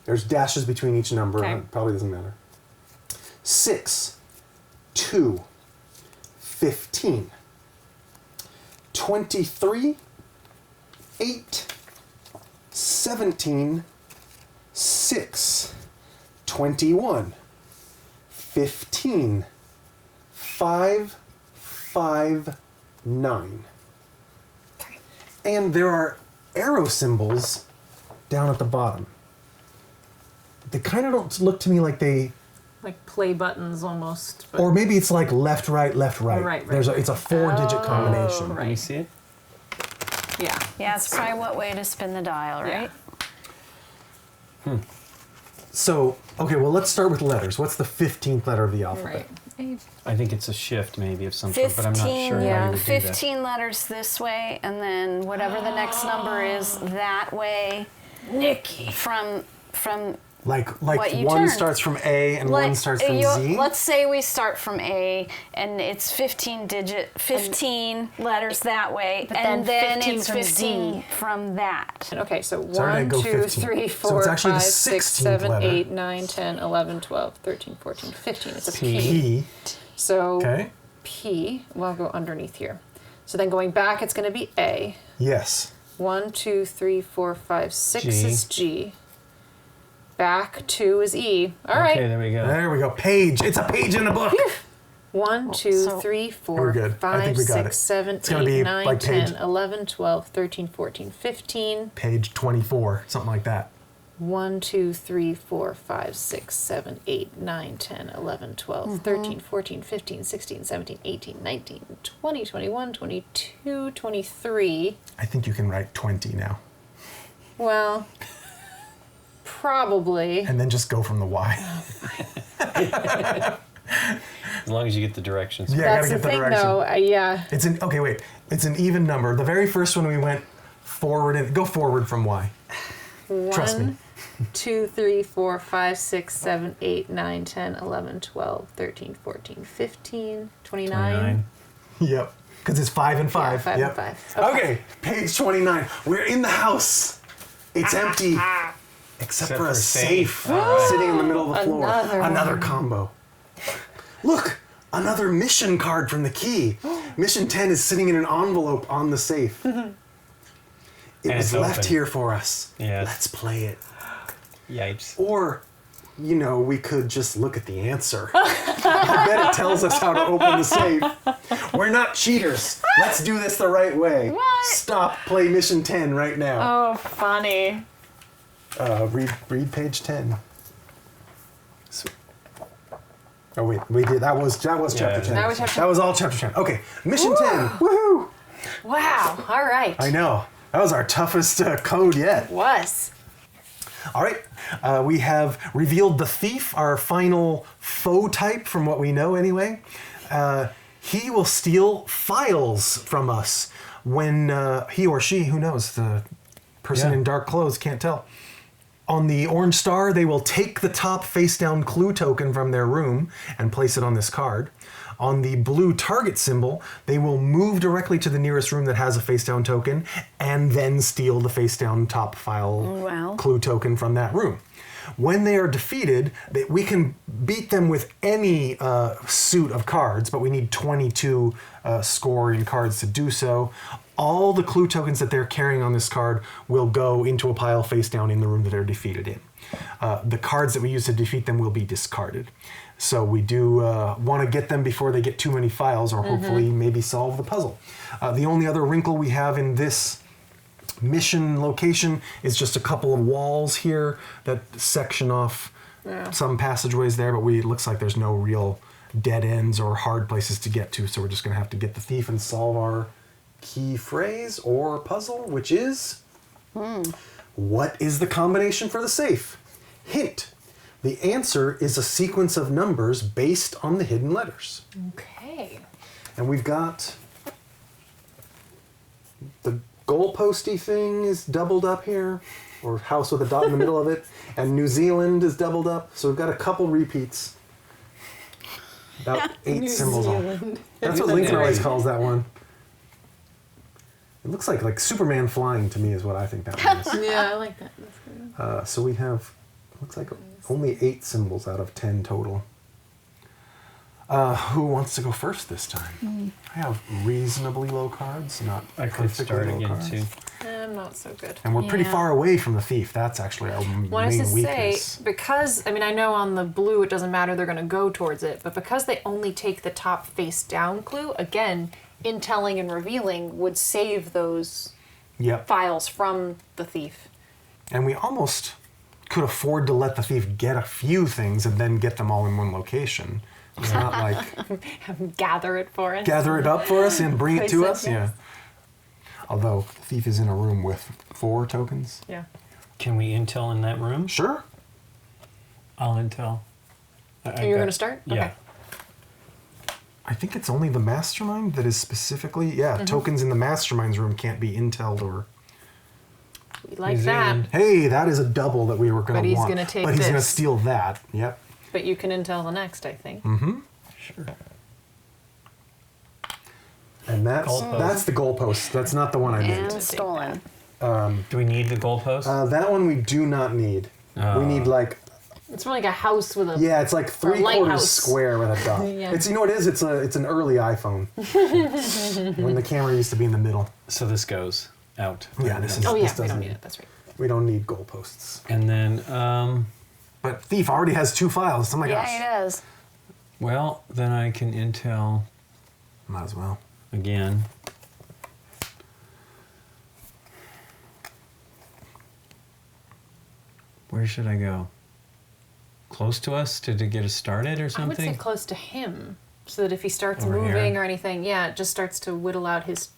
There's dashes between each number. Okay. It probably doesn't matter. 6, 2, 15. 23, 8, 17, 6, 21, 15, 5, 5, 9. And there are arrow symbols down at the bottom. They kind of don't look to me like they, Like play buttons almost. But or maybe it's like left, right, left, right. Right, right, There's a, right. it's a 4-digit combination. Let me see it. yeah. Yeah, it's probably what way to spin the dial, right? So, okay, well, let's start with letters. What's the 15th letter of the alphabet? Right. I think it's a shift maybe of some sort, 15, but I'm not sure how yeah, you would do that. 15 letters this way, and then whatever the next number is that way. Nikki. From Like What you one turn. starts from A and one starts from Z? Let's say we start from A, and it's 15 letters that way, But and then then 15 it's from 15 Z. from that. Okay, so Sorry, I 1, go 2, 15. 3, So 4, it's actually the 5, 6, 16th 7, letter. 8, 9, 10, 11, 12, 13, 14, 15. It's a P. P. So Okay. P, well, I'll go underneath here. So then going back, it's going to be A. Yes. 1, 2, 3, 4, 5, 6 G. is G. Back 2 is E. All Okay, right. there we go. There we go. Page. It's a page in a book. 1, 2, so- 3, We're 4, good. I think 5, we got 6, it. 7, It's gonna 8, be 9, like 10, page- 11, 12, 13, 14, 15. Page 24, something like that. 1, 2, 3, 4, 5, 6, 7, 8, 9, 10, 11, 12, 13, 14, 15, 16, 17, 18, 19, 20, 21, 22, 23. I think you can write 20 now. Well, probably. And then just go from the Y. As long as you get the directions. Yeah, That's gotta the get the thing, direction. though. Yeah. It's an okay. Wait, it's an even number. The very first one we went forward and go forward from Y. Trust me. 1, 2, 3, 4, 5, 6, 7, 8, 9, 10, 11, 12, 13, 14, 15, 29. 29. Yep, because it's 5 and 5. Yeah, 5 yep. and 5. Okay. Page 29. We're in the house. It's empty, except for a safe sitting in the middle of the floor. Another one. Combo. Look, another mission card from the key. Mission 10 is sitting in an envelope on the safe. It And was it's left open. here for us. Yes. Let's play it. Yipes. Or, you know, we could just look at the answer. I bet it tells us how to open the safe. We're not cheaters. Let's do this the right way. What? Stop, play mission 10 right now. Oh, funny. Read page 10. Oh wait, we did. That was chapter 10. That was chapter- That was all chapter 10. Okay, mission 10. Woohoo! Wow. All right. I know. That was our toughest code yet. Was. All right, we have revealed the thief, our final foe type from what we know anyway. He will steal files from us when he or she, who knows, the person Yeah. in dark clothes can't tell. On the orange star, they will take the top face down clue token from their room and place it on this card. On the blue target symbol, they will move directly to the nearest room that has a face down token and then steal the face down top file Wow. clue token from that room. When they are defeated, we can beat them with any suit of cards, but we need 22 scoring cards to do so. All the clue tokens that they're carrying on this card will go into a pile face down in the room that they're defeated in. The cards that we use to defeat them will be discarded. So we do want to get them before they get too many files, or hopefully maybe solve the puzzle. The only other wrinkle we have in this mission location is just a couple of walls here that section off some passageways there, but it looks like there's no real dead ends or hard places to get to, so we're just going to have to get the thief and solve our key phrase or puzzle, which is what is the combination for the safe? Hint: the answer is a sequence of numbers based on the hidden letters. Okay. And we've got the goalposty thing is doubled up here, or house with a dot in the middle of it, and New Zealand is doubled up. So we've got a couple repeats. About 8 symbols on. That's what Lincoln always calls that one. It looks like Superman flying to me is what I think that one is. Yeah, I like that. That's good. So we have, looks like only 8 symbols out of 10 total. Who wants to go first this time? I have reasonably low cards, not I could perfectly start low again cards. too. I'm not so good. And we're pretty Yeah. far away from the thief. That's actually our Well, I was main to weakness. say, because, I mean, I know on the blue it doesn't matter, they're going to go towards it, but because they only take the top face down clue, again, in telling and revealing would save those Yep. files from the thief. And we almost could afford to let the thief get a few things and then get them all in one location. It's not like Gather it for us. gather it up for us and bring it to Place it, us. Yeah. yes. Although the thief is in a room with 4 tokens. Yeah. Can we intel in that room? Sure. I'll intel. You're going to start? Yeah. Okay. I think it's only the mastermind that is specifically, tokens in the mastermind's room can't be intel'd or. We like New that. Zealand. Hey, that is a double that we were going But to he's want. gonna take but he's going to this. steal that. Yep. But you can intel the next, I think. Sure. And Goalpost. that's the goalpost. That's not the one I meant. And stolen. Do we need the goalpost? That one we do not need. We Oh. need like It's more like a house with a. Yeah, it's like Or a 3/4 lighthouse. square with a dot. Yeah. It's, you know what it is? It's an early iPhone. When the camera used to be in the middle. So this goes out. Yeah, this is. Oh yeah, this we don't doesn't- need it. That's right. We don't need goalposts. And then, But Thief already has 2 files. Oh my Yeah, gosh. he does. well, then I can intel Might as well. again. Where should I go? Close to us to get us started or I would something? say close to him, so that if he starts Over moving here. or anything, yeah, it just starts to whittle out his.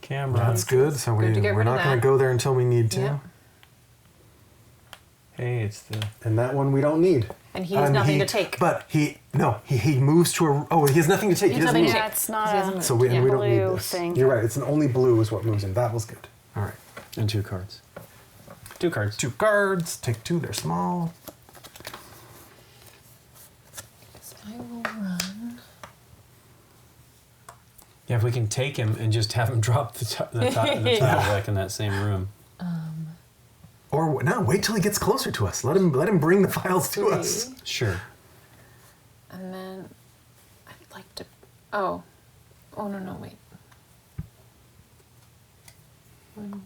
Camera. That's good. So Good to get we're rid of not going that. to go there until we need to. Yeah. Hey, it's the. And that one we don't need. And he has nothing to take. But he moves to a. Oh, he has nothing to take. He He has doesn't nothing to move. Yeah, take. it's not He hasn't a. moved. So we, and we don't need Blue this. thing. You're right. It's an only blue is what moves in. That was good. All right. And 2 cards. 2 cards. 2 cards. Take 2. They're small. I will run. Yeah, if we can take him and just have him drop the tile like in that same room. Or no, wait till he gets closer to us. Let him bring the files to us. 3. Sure. And then I'd like to. Oh. Oh, no, wait. 1,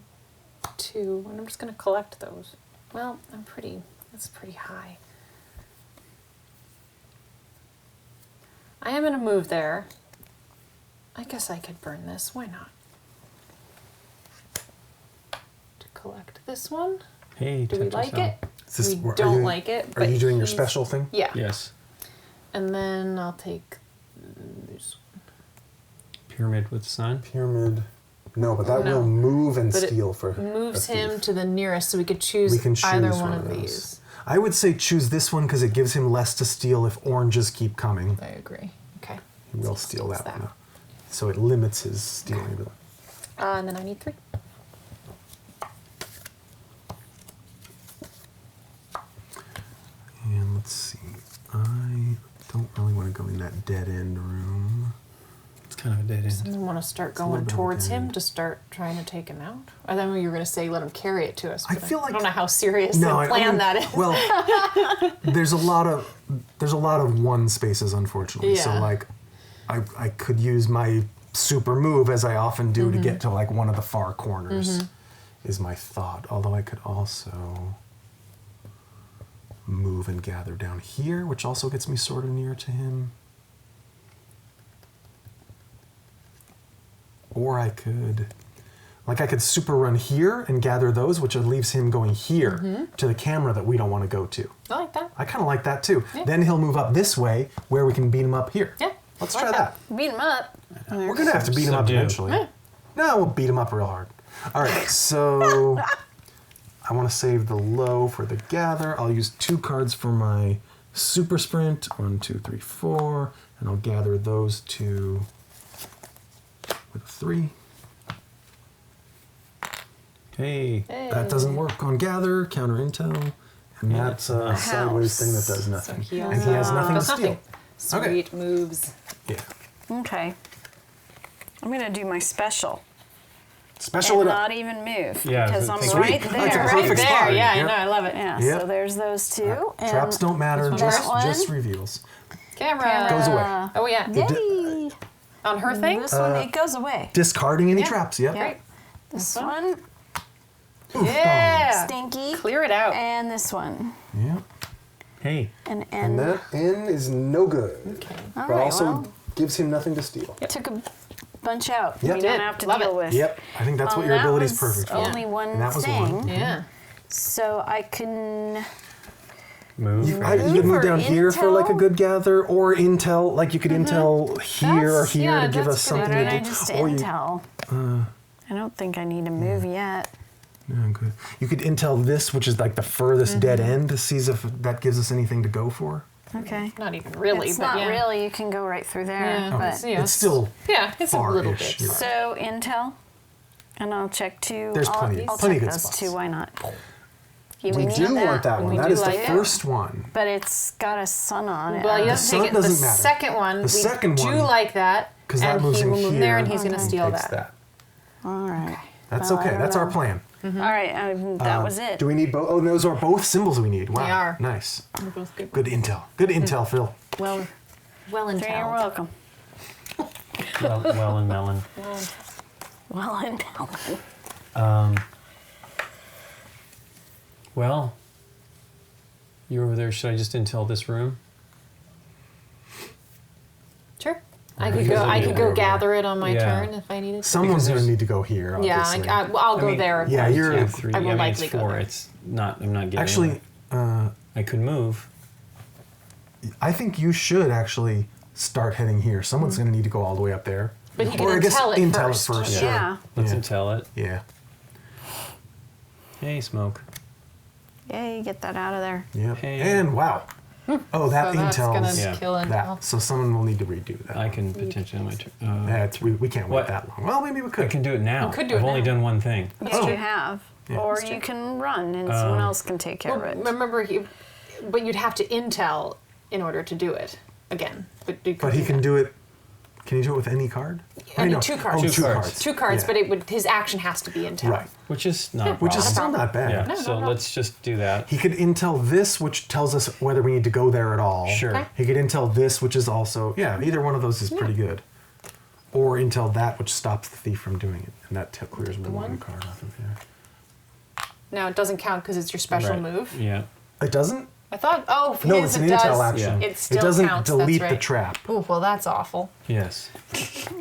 2. And I'm just going to collect those. Well, that's pretty high. I am going to move there. I guess I could burn this. Why not? To collect this one. Hey, Do we touch like yourself. it? Is this- We are don't you- like it. Are but you doing your he's- special thing? Yeah. Yes. And then I'll take this. Pyramid with sun. Pyramid. No, but that No. will move and But it steal for. moves a him thief. to the nearest, so we could choose, We can choose either one of those. these. I would say choose this one because it gives him less to steal if oranges keep coming. I agree. Okay. He will steal that one. So it limits his stealing ability. And then I need 3. And let's see. I don't really want to go in that dead end room. It's kind of a dead end. And then want to start a little going bit of a towards him dead. to start trying to take him out. Or then you were going to say let him carry it to us. I but feel like- I don't know how serious No, a plan that is. Well, there's a lot of one spaces, unfortunately. So Yeah. like, I could use my super move as I often do Mm-hmm. to get to like one of the far corners. Is my thought. Although I could also move and gather down here, which also gets me sort of near to him. Or I could super run here and gather those, which leaves him going here Mm-hmm. to the camera that we don't want to go to. I like that. I kind of like that too. Yeah. Then he'll move up this way where we can beat him up here. Yeah. Let's I like try that. Beat him up. We're going to have to beat him up Subdue. eventually. Yeah. No, we'll beat him up real hard. All right, so I want to save the low for the gather. I'll use 2 cards for my super sprint. 1, 2, 3, 4. And I'll gather those 2 with a 3. Hey. That doesn't work on gather, counter intel, and that's a sideways thing that does nothing. he And he has nothing to does steal. nothing. Okay. Sweet moves. Yeah. Okay. I'm gonna do my special Special and it up. not even move Yeah, because I I'm was right Sweet. there. That's a Right perfect there. spot. Yeah, Yep. I know. I love it. Yeah. Yep. So there's those 2. and Traps don't matter, one just works. just reveals. Camera. Goes away. Oh, yeah. Yay! On her thing? This one it goes away. Discarding any Yeah. traps, yep. Yep. This one Yeah. stinky. Clear it out. And this one. Yep. Hey. An And N. that N is no good. Okay. All But right, also well, gives him nothing to steal. took a bunch out. Yep. We Did. don't have to Love deal it. with. Yep. I think that's what your that ability's was perfect for. Only one And that was thing. one. Yeah. So I can. Move. You right. could move For down here for like a intel? good gather, or intel, like you could intel here or That's- here yeah, to give that's us pretty something Why to don't do. I just Or you, intel? I don't think I need to move yet. yeah, good. You could intel this, which is like the furthest dead end, to see if that gives us anything to go for. Okay. Not even really, It's but not yeah. really. You can go right through there. Yeah. But It's, yeah, It's still yeah, it's a little far-ish, bit. you're right. so intel, and I'll check 2. There's I'll, plenty- I'll plenty check of good those spots. 2. Why not? Yeah, We need do want that one. We That do is the like it. first one. But it's got a sun on it. Well, he The doesn't sun take it. doesn't The matter. second one, The we second do one- like that. 'Cause that and moves he him will move there, here and he's going to and steal takes that. All right. That's Well, I okay. don't That's our know. plan. All right, that was it. Do we need both? Oh, those are both symbols we need. Wow. They are. Nice. They're both good. Good intel. Good intel, Phil. Well You're intel. welcome. Well and melon. Well, and Well, you're over there. Should I just intel this room? Sure. I Alright, could go. you I can could go go over gather it on my Yeah. turn if I needed to. Someone's going to there's- need to go here, Yeah, obviously. I'll go I mean, there. yeah, you're- You have three. I will mean, likely it's go four. there. It's not. I'm not getting. Actually, I could move. I think you should actually start heading here. Someone's going to need to go all the way up there. But he can Or I guess intel it intel first. it first. Yeah. Sure. Yeah. Let's Yeah. intel it. Yeah. Hey, smoke. Yay, get that out of there. Yeah. Hey. And wow. Oh, that So that's gonna intel's Yeah. kill intel. that. So someone will need to redo that. I can potentially. My turn. That's we can't wait What? that long. Well, maybe we I could. can do it now. You could do I've it only now. done one thing. Yes, Oh. you have. Yeah. Or That's you true. can run and someone else can take care Well, of it. remember, but you'd have to intel in order to do it again. But you could But he can do it. Can he do it with any card? I Wait, mean, no. two cards. Oh, Two two cards. cards. two cards, Yeah. but it would his action has to be intel. Right. Which is not. a Which is problem. still not bad. Yeah. No, so no. let's just do that. He could intel this, which tells us whether we need to go there at all. Sure. Okay. He could intel this, which is also either one of those is pretty good. Or intel that, which stops the thief from doing it, and that clears one one? card off of here. Now it doesn't count because it's your special Right. move. Yeah. It doesn't. I thought. Oh, for No, his it's an it intel does. action. Yeah. It still It doesn't counts. delete that's right. the trap. Oh well, that's awful. Yes.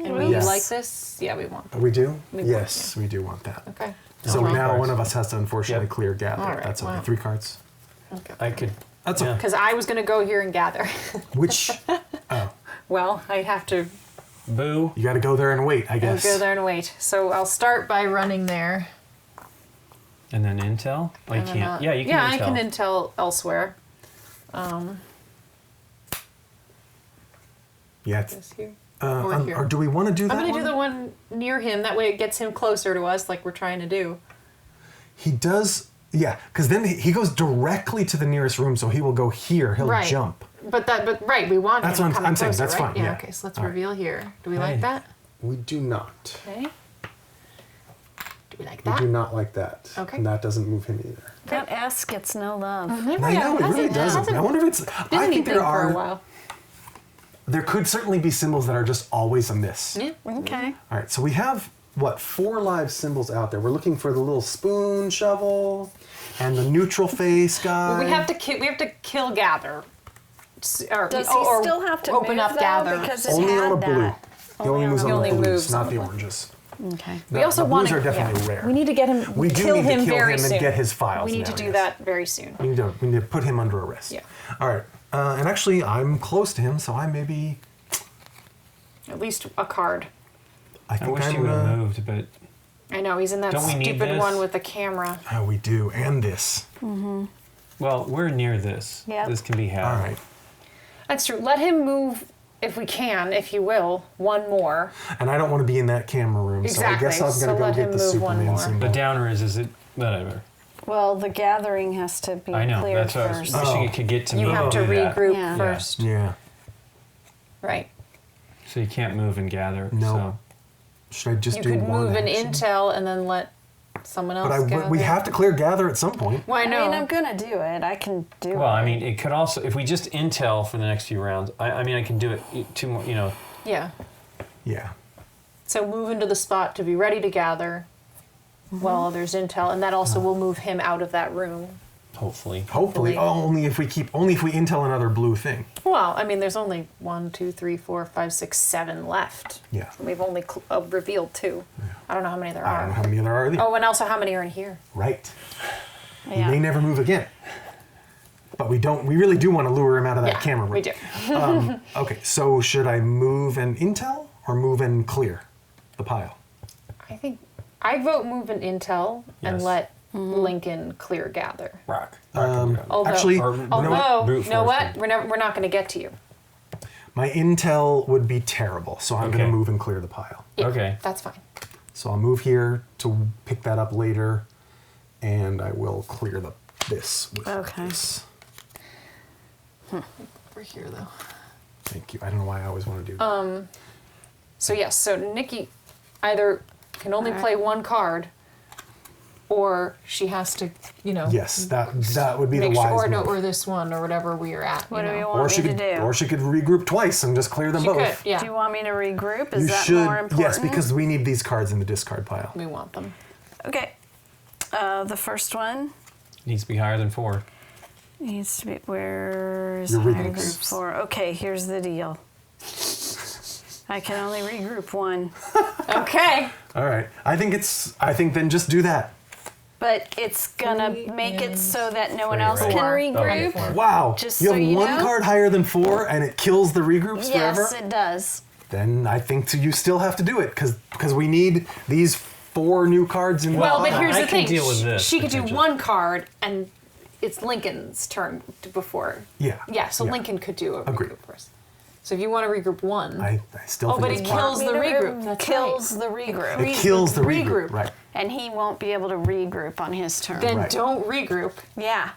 And we Yes. like this. Yeah, we want. We do. We Yes, we do want that. Okay. So Three now cards. one of us has to unfortunately Yep. clear gather. All right, That's okay. wow. 3 cards. I could. That's Yeah. okay. Because I was going to go here and gather. Which Well, I'd have to Boo. you got to go there and wait, I guess. go there and wait. So I'll start by running there. And then intel. Oh, you And then, can't. Yeah, you can Yeah, intel. I can intel elsewhere. Yeah. it's- This here. or here. do we want to do that? I'm going to do one? the one near him. That way it gets him closer to us, like we're trying to do. He does. Yeah, because then he goes directly to the nearest room, so he will go here. He'll Right. jump. But right, we want That's him what I'm coming saying, closer, that's right? fine, yeah. Okay, so let's All right. reveal here. Do we Hey. like that? We do not. Okay. Do we like We that? do not like that. Okay. And that doesn't move him either. That S gets no love. I know, it really doesn't. I wonder if it's. Did I think anything there for a are. while. There could certainly be symbols that are just always a miss. Yeah. Okay. All right, so we have, 4 live symbols out there. We're looking for the little spoon shovel and the neutral face guy. Well, we have to kill gather. Or, Does he or still have to open move, up though? gather? Because it Only had on a blue. that. He only moves on on He the only blues, moves not on the the- oranges. Okay. We also the want blues are definitely rare. We need to get him. We do kill need to him kill very him and soon. get his files We need now, to do yes. that very soon. We need to put him under arrest. Yeah. All right. And actually, I'm close to him, so I maybe. At least a card. I think wish he I'm. would have moved, but I know he's in that Don't we need stupid this? one with the camera. Oh, we do, and this. well, we're near this. Yep. This can be had. All right. That's true. Let him move if we can, if you will, one more. And I don't want to be in that camera room, so I guess Exactly. I'm So gonna let go him get the move one Superman more. symbol. The downer is it whatever. Well, the gathering has to be I know. cleared That's what I was first. wishing Oh. it could get to You me. have to do that. regroup Yeah. first. Yeah. Right. So you can't move and gather. No. So. Should I just You do could one move an action? intel and then let someone else But we have to clear gather at some point. Well, I I know. mean, I'm gonna do it. I can do it. Well, I mean, it could also if we just intel for the next few rounds. I mean, I can do it 2 more. You know. Yeah. Yeah. So move into the spot to be ready to gather while there's intel, and that also will move him out of that room. Hopefully. Hopefully, only if we intel another blue thing. Well, I mean, there's only 1, 2, 3, 4, 5, 6, 7 left. Yeah. We've only revealed 2. I don't know how many there I don't know how are. many there are. Oh, and also how many are in here? Right. He yeah. may never move again. But we don't. We really do want to lure him out of that Yeah, camera room. we do. Okay. So should I move and intel or move and clear the pile? I think I vote move an intel and Yes. let Lincoln clear gather. Rock. Although, Actually, Or- you know what? although, Brute you know force what? them. We're not going to get to you. My intel would be terrible, so I'm going Okay. to move and clear the pile. Yeah, Okay. That's fine. So I'll move here to pick that up later, and I will clear this with Okay. this. We're here though. Thank you. I don't know why I always want to do that. So yes, so Nikki either can only Alright. play one card, or she has to, Yes, that would be the make wise sure, or, no, move. or this one, or whatever we are at. What do we know. want Or she me could, to do? or she could regroup twice and just clear them She both. could, yeah. Do you want me to regroup? Is You that should, more important? yes, because we need these cards in the discard pile. We want them. Okay. The first one Needs to be higher than 4. needs to be. Where's Your higher than regroups. 4? Okay, here's the deal. I can only regroup one, Okay. All right, I think then just do that. but it's gonna make it so that no one Three, else right? can Four. regroup. Okay, 4. Wow, Just you so have you one know. card higher than 4 and it kills the regroups Yes, forever? it does. Then I think you still have to do it because we need these 4 new cards in Well, the but pile. here's I the can thing. deal with this, She could do potentially. one card, and it's Lincoln's turn before. Yeah. Yeah, so Yeah. Lincoln could do a Agreed. regroup first. So if you want to regroup one, I still Oh, think but it's it smart. kills the regroup. That's kills right. the regroup. It kills the regroup. regroup. Right. And he won't be able to regroup on his turn. then Right. don't regroup. yeah.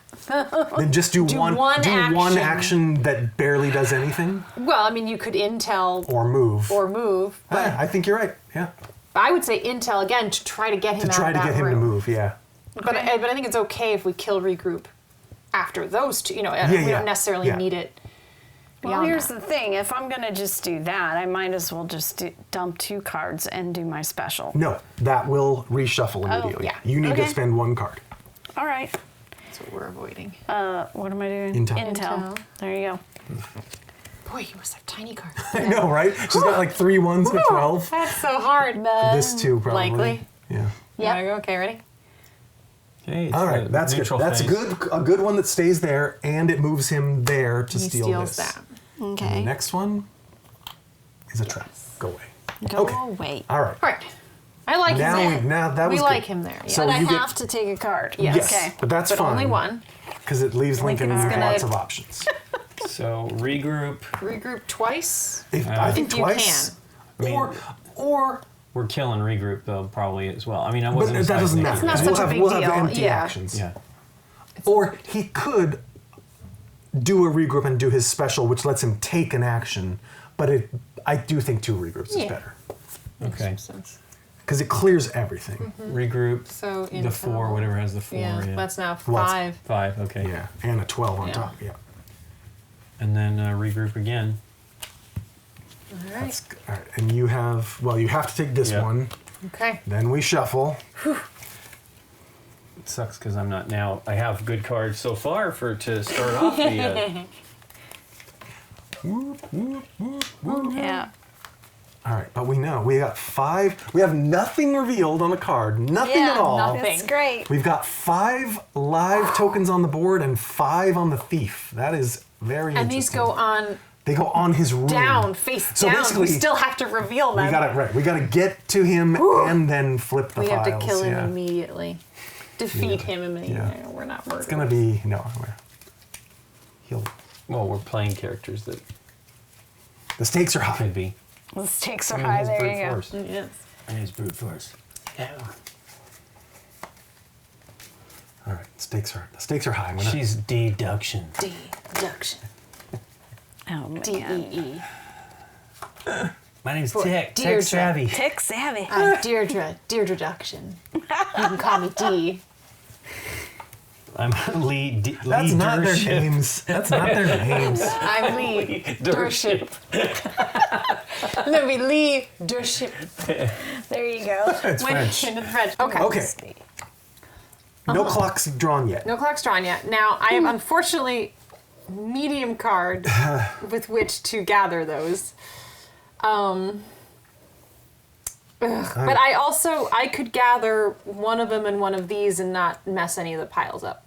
Then just do one one action that barely does anything Well, I mean, you could intel or move. or move, but Yeah, I think you're right. Yeah. I would say intel again to try to get him To out try of to that get him to room. move, yeah. But I think it's okay if we kill regroup after those two. We yeah. don't necessarily Yeah. need it. Well, beyond here's that. the thing. If I'm going to just do that, I might as well just dump 2 cards and do my special. No, that will reshuffle immediately. yeah. You need Okay. to spend 1 card. All right. That's what we're avoiding. What am I doing? Intel. Intel. There you go. Boy, you must have tiny cards. I know, right? She's got like 3 1s and a 12. That's so hard. This too, probably. Likely. Yeah. Yeah. Okay, ready? Okay, it's All the right, that's good. neutral That's phase. a good one that stays there, and it moves him there to He steal steals this. that. The Okay. next one is a trap. Go away. Go Okay. away. All right. All right. I like Now him we there. now that we was like good. him there. Yeah. So But I you get- have to take a card. Yes. Yes, Okay. but that's but fine. only one. Because it leaves Lincoln Lincoln's with gonna- lots of options. So regroup. Regroup twice. I think If you twice. I mean, Or we're killing regroup though probably as well. I mean, I but wasn't. that doesn't deciding matter. not we'll such a have, big we'll have deal. empty Yeah. actions. Yeah. Or he could do a regroup and do his special, which lets him take an action. But I do think 2 regroups is Yeah. better Okay. Makes sense. because it clears everything. Regroup. So The intel. 4, whatever has the 4. Yeah, Yeah. that's now Well, it's- 5. 5. Okay. Yeah, and a 12 on Yeah. top. Yeah, And then regroup again. All right. that's all right. And you have you have to take this Yeah. one. Okay. Then we shuffle. It sucks because I'm not now. I have good cards so far to start off the. Yeah. All right, but we know we got 5. We have nothing revealed on the card. Nothing Yeah, at all. nothing. It's great. We've got 5 live tokens on the board and 5 on the thief. That is very And these interesting. go on They go on his room. down, face So down. basically, We still have to reveal them. we got it right. We got to get to him and then flip the We files. have to kill him yeah. immediately. Defeat Yeah. him immediately. Yeah. We're not murderers. It's gonna be he'll. Well, we're playing characters that The stakes are high. could be. The stakes are I mean, high. his There brute you go. force. Yes. And his brute force. Yeah. All right, the stakes are high. I'm gonna- She's deduction. Deduction. Oh man. D-E-E. My name's For Tech. Deirdre. Tech savvy. Tech savvy. I'm Deirdre. Deirdreduction. You can call me D. I'm Lee. That's Lee not their Dership. names. That's not their names. I'm Lee Dership. Dership. Let me Lee Dership. There you go. It's When French. in French. Okay. Okay. No clocks drawn yet. No clock's drawn yet. Now, I have unfortunately medium card with which to gather those. But I could gather one of them and one of these and not mess any of the piles up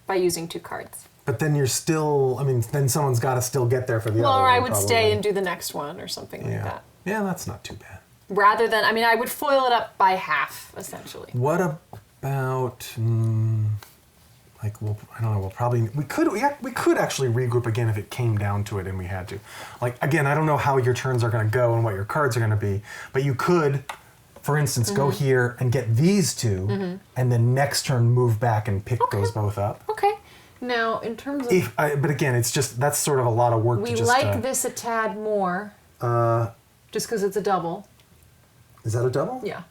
by using 2 cards. But then you're still. I mean, then someone's got to still get there for the Well, other or one. I would stay probably. and do the next one or something like Yeah. that. Yeah, that's not too bad. Rather than, I would foil it up by half, essentially. What about I don't know. We could actually regroup again if it came down to it and we had to. Like again, I don't know how your turns are going to go and what your cards are going to be, but you could, for instance, go here and get these 2, and then next turn move back and pick those both up. Okay. Now, in terms of... But again, it's just that's sort of a lot of work we to just. like this a tad more. Just because it's a double. Is that a double? Yeah.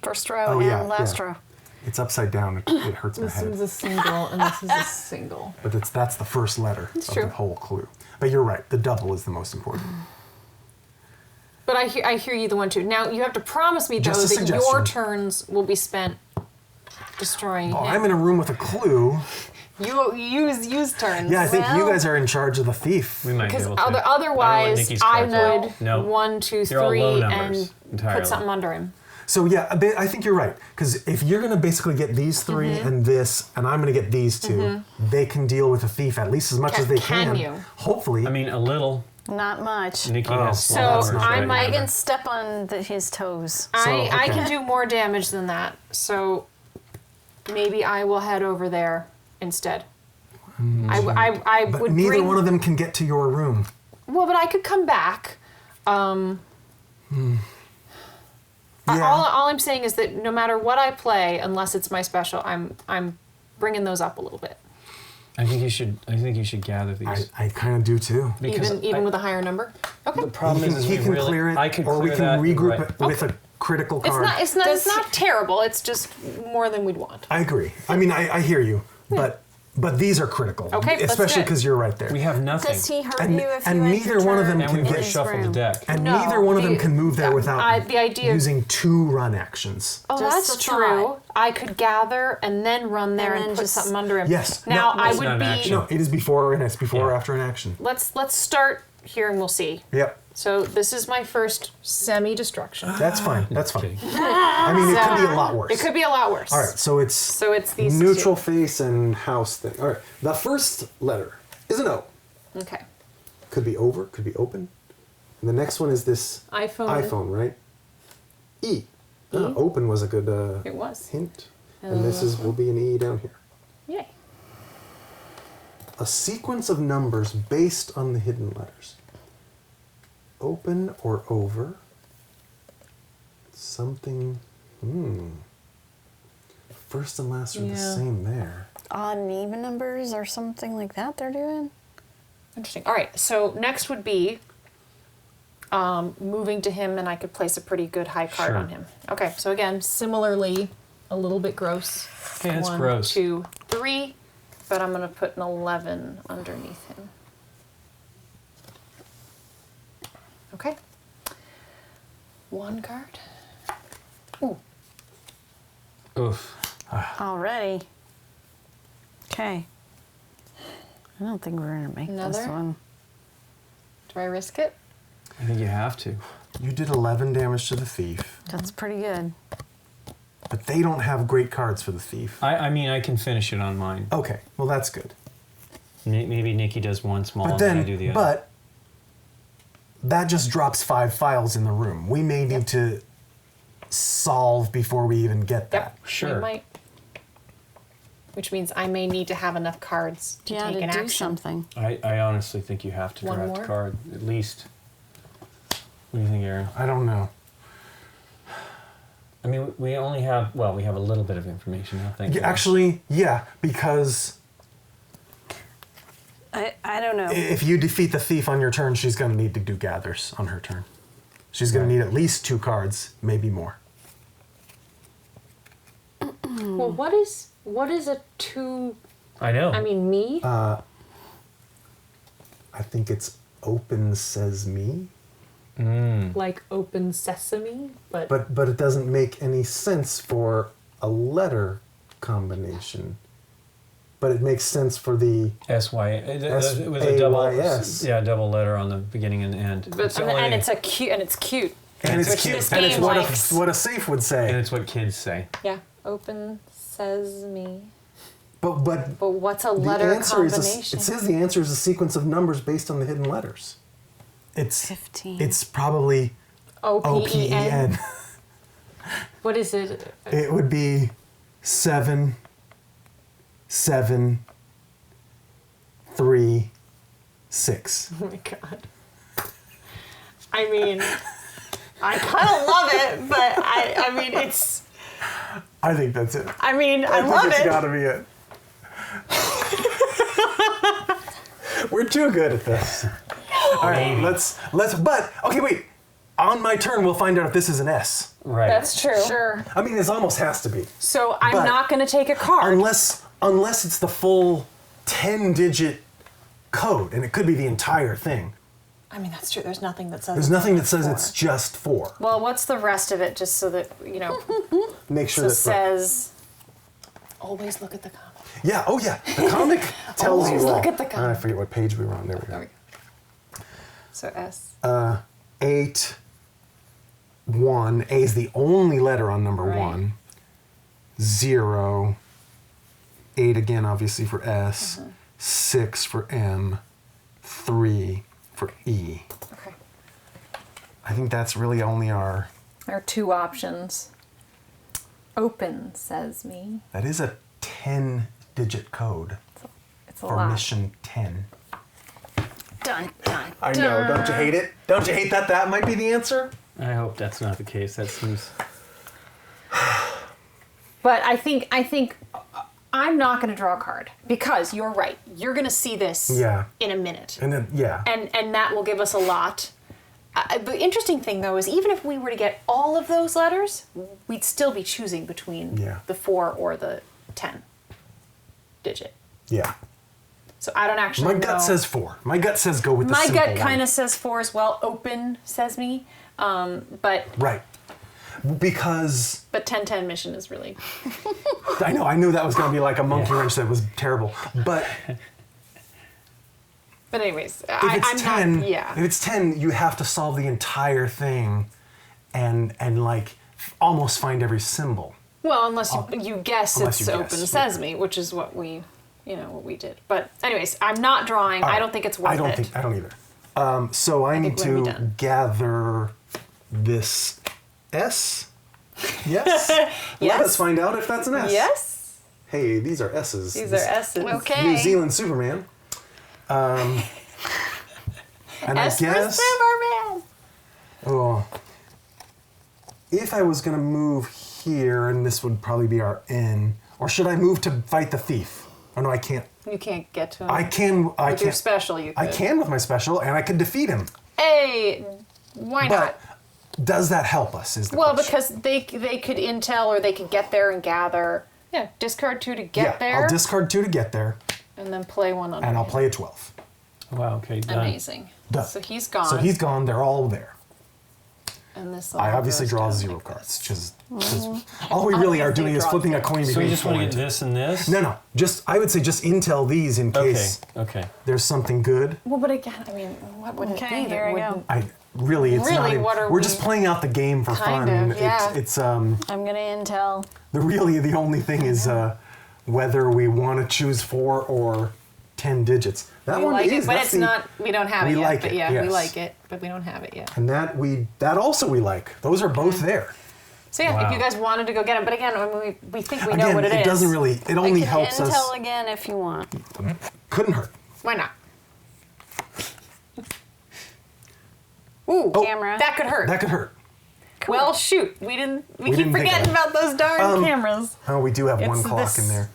First row Oh, and yeah, last yeah. row. It's upside down. It hurts my This is head. a single, and this is a single. But that's the first letter of true. the whole clue. But you're right. The double is the most important. But I hear you the one too. Now you have to promise me though Just a that your suggestion. turns will be spent destroying Well, him. I'm in a room with a clue. You use turns. Yeah, I think you Well- guys are in charge of the thief. We might be Because able to. I don't know otherwise, what Nikki's I cards are. would No. 1, 2, They're all 3, low and numbers entirely. put something under him. So yeah, I think you're right. Because if you're going to basically get these 3 Mm-hmm. and this, and I'm going to get these 2, they can deal with the thief at least as much as they Can can. you? Hopefully. I mean, a little. Not much. Nikki Oh, has small well, that's numbers not right good. I now. can step on his toes. I okay. can do more damage than that. So maybe I will head over there instead. I but would neither bring. one of them can get to your room. Well, but I could come back. Yeah. All I'm saying is that no matter what I play, unless it's my special, I'm bringing those up a little bit, I think you should gather these. I kind of do too. Because even I- with a higher number. Okay. the problem He can, is he we can really, clear it, I could or we clear can that and regroup write- it with a critical It's card. not. It's not terrible. It's just more than we'd want. I agree. I mean, I hear you, but these are critical. Okay, let's especially do it. because you're right there. We have nothing. Does he hurt And- you if and you end neither your one of turn them and we can in would get his shuffle the room? deck. And No, neither one of them the- can move there without the idea of- using 2 run actions. Oh, Just that's a true. thought. I could gather and then run there And and, then put just- something under him. Yes. Now No, I that's would not an be. action. No, it is before and it's before or Yeah. after an action. Let's start here and we'll see. Yep. So this is my first semi-destruction. That's fine. That's fine. Kidding. I mean, it could be a lot worse. It could be a lot worse. All right, so it's So it's these neutral two. face and house thing. All right, the first letter is an O. Okay. Could be over, could be open. And the next one is this iPhone. right? E. Ah, open was a good It was. hint. And this will be an E down here. Yay. A sequence of numbers based on the hidden letters. Open or over. Something. First and last are the Yeah. same there. Odd and even numbers or something like that they're doing? Interesting. All right. So next would be moving to him, and I could place a pretty good high card Sure. on him. Okay. So again, similarly, a little bit gross. Hey, that's 1, gross. 2, 3, but I'm gonna put an 11 underneath him. Okay. 1 card. Ooh. Oof. Already. Okay. I don't think we're gonna make this Another? one. Do I risk it? I think you have to. You did 11 damage to the thief, That's pretty good. but they don't have great cards for the thief. I mean, I can finish it on mine. Okay, well that's good. Maybe Nikki does one small But and I do the then, other. but that just drops 5 files in the room. We may need to solve before we even get that. Yep. Sure. We might. Which means I may need to have enough cards to Yeah, take to an do action. something. I honestly think you have to One draft more? a card, at least. What do you think, Aaron? I don't know. I mean, we only have, well, we have a little bit of information now, thank you. Actually, yeah, because I don't know. if you defeat the thief on your turn, she's going to need to do gathers on her turn. She's going to need at least 2 cards, maybe more. Well, what is a 2? I know. I mean, me. I think it's open says me, Like open sesame, but but it doesn't make any sense for a letter combination. But it makes sense for the S-Y, it was a double, S-A-Y-S. yeah, double letter on the beginning and end. but the only and thing- it's a cute and it's cute. and it's Which cute this and it's game what likes. what a safe would and say. it's what kids say. Yeah, open sesame. But But what's a the letter answer is combination? it says the answer is a sequence of numbers based on the hidden letters. It's 15. It's probably O-P-E-N. OPEN. What is it? It would be 7, 7, 3, 6. Oh my god. I mean, I kind of love it, but I mean, it's. I think that's it. I mean, I think love it's it. gotta be it. We're too good at this. All right, let's. But okay, wait. on my turn, we'll find out if this is an S. Right. That's true. Sure. I mean, this almost has to be. So I'm But- not going to take a card. Unless it's the full 10-digit code, and it could be the entire thing. I mean, that's true. There's nothing that says. There's it's nothing only that says 4. it's just 4. Well, what's the rest of it? Just so that Make sure so that's says. Always look at the comic. Yeah. Oh, yeah. The comic tells you Always all. look at the I forget what page we were on. There we There go. we go. So S. 8, 1. A is the only letter on number Right. 1. 0. 8 again, obviously for S. 6 for M. 3 for E. Okay. I think that's really only our. There are 2 options. Open says me. That is a 10-digit code It's a for lot. mission 10. Dun, dun. I know. Don't you hate it? Don't you hate that that might be the answer? I hope that's not the case. That seems. But I think I'm not going to draw a card because you're right. You're going to see this Yeah. in a minute, And then, yeah. and that will give us a lot. The interesting thing though is even if we were to get all of those letters, we'd still be choosing between Yeah. the 4 or the 10 digit. Yeah. So I don't actually My know. gut says 4. My gut says go with the My simple gut one. kind of says 4 as well. Open says me, but Right. Because 10-10 mission is really I knew that was going to be like a monkey wrench that was terrible. But But anyways, if it's I'm 10, not. Yeah. if it's 10, you have to solve the entire thing and like almost find every symbol. Well, unless you guess Unless it's you open guess, sesame, which is what we did. But anyways, I'm not drawing. I don't think it's worth I don't it. think I don't either. So I need think we're gonna be to done. gather this S. Yes. Let Yes. us find out if that's an S. Yes, Hey, these are S's. these This are S's. Okay. New Zealand Superman. And S I for guess Superman. oh, if I was gonna move here, and this would probably be our N, or should I move to fight the thief? Oh no, I can't. You can't get to him. I can. I With can. your special, you could. I can with my special, and I could defeat him. Hey, why not? But does that help us? Is the Well, question. because they could intel or they could get there and gather. Yeah, discard 2 to get yeah, there, I'll discard 2 to get there, and then play 1 on. and I'll play a 12. Wow. Okay. Done. Amazing. Done. So he's gone. So he's gone. They're all there. And this. I all obviously goes draw down 0 like cards. Just all we really are Obviously doing is draw flipping a 0. coin So between you just want to four get and- this and this? No. I would say just intel these in Okay. case Okay. there's something good. Well, but again, I mean, what would it Okay, be? here I go. wouldn't- It's Really, not. Even, what are we're we- just playing out the game for Kind fun. of, yeah. It's I'm gonna intel. the only thing is whether we want to choose 4 or 10 digits. That We one like is. it, but that's it's the- not. We don't have we it yet. like but it, yeah, we yes. like it, but we don't have it yet. And that also we like. Those are both there. So yeah, Wow. if you guys wanted to go get it, but again, I mean, we think we know Again, what it is. doesn't really. It only I can helps intel us. again if you want. Couldn't hurt. Why not? Ooh, Camera. that could hurt. That could hurt. Well, shoot, we keep didn't think of forgetting that. about those darn cameras. Oh, we do have one It's clock this- in there.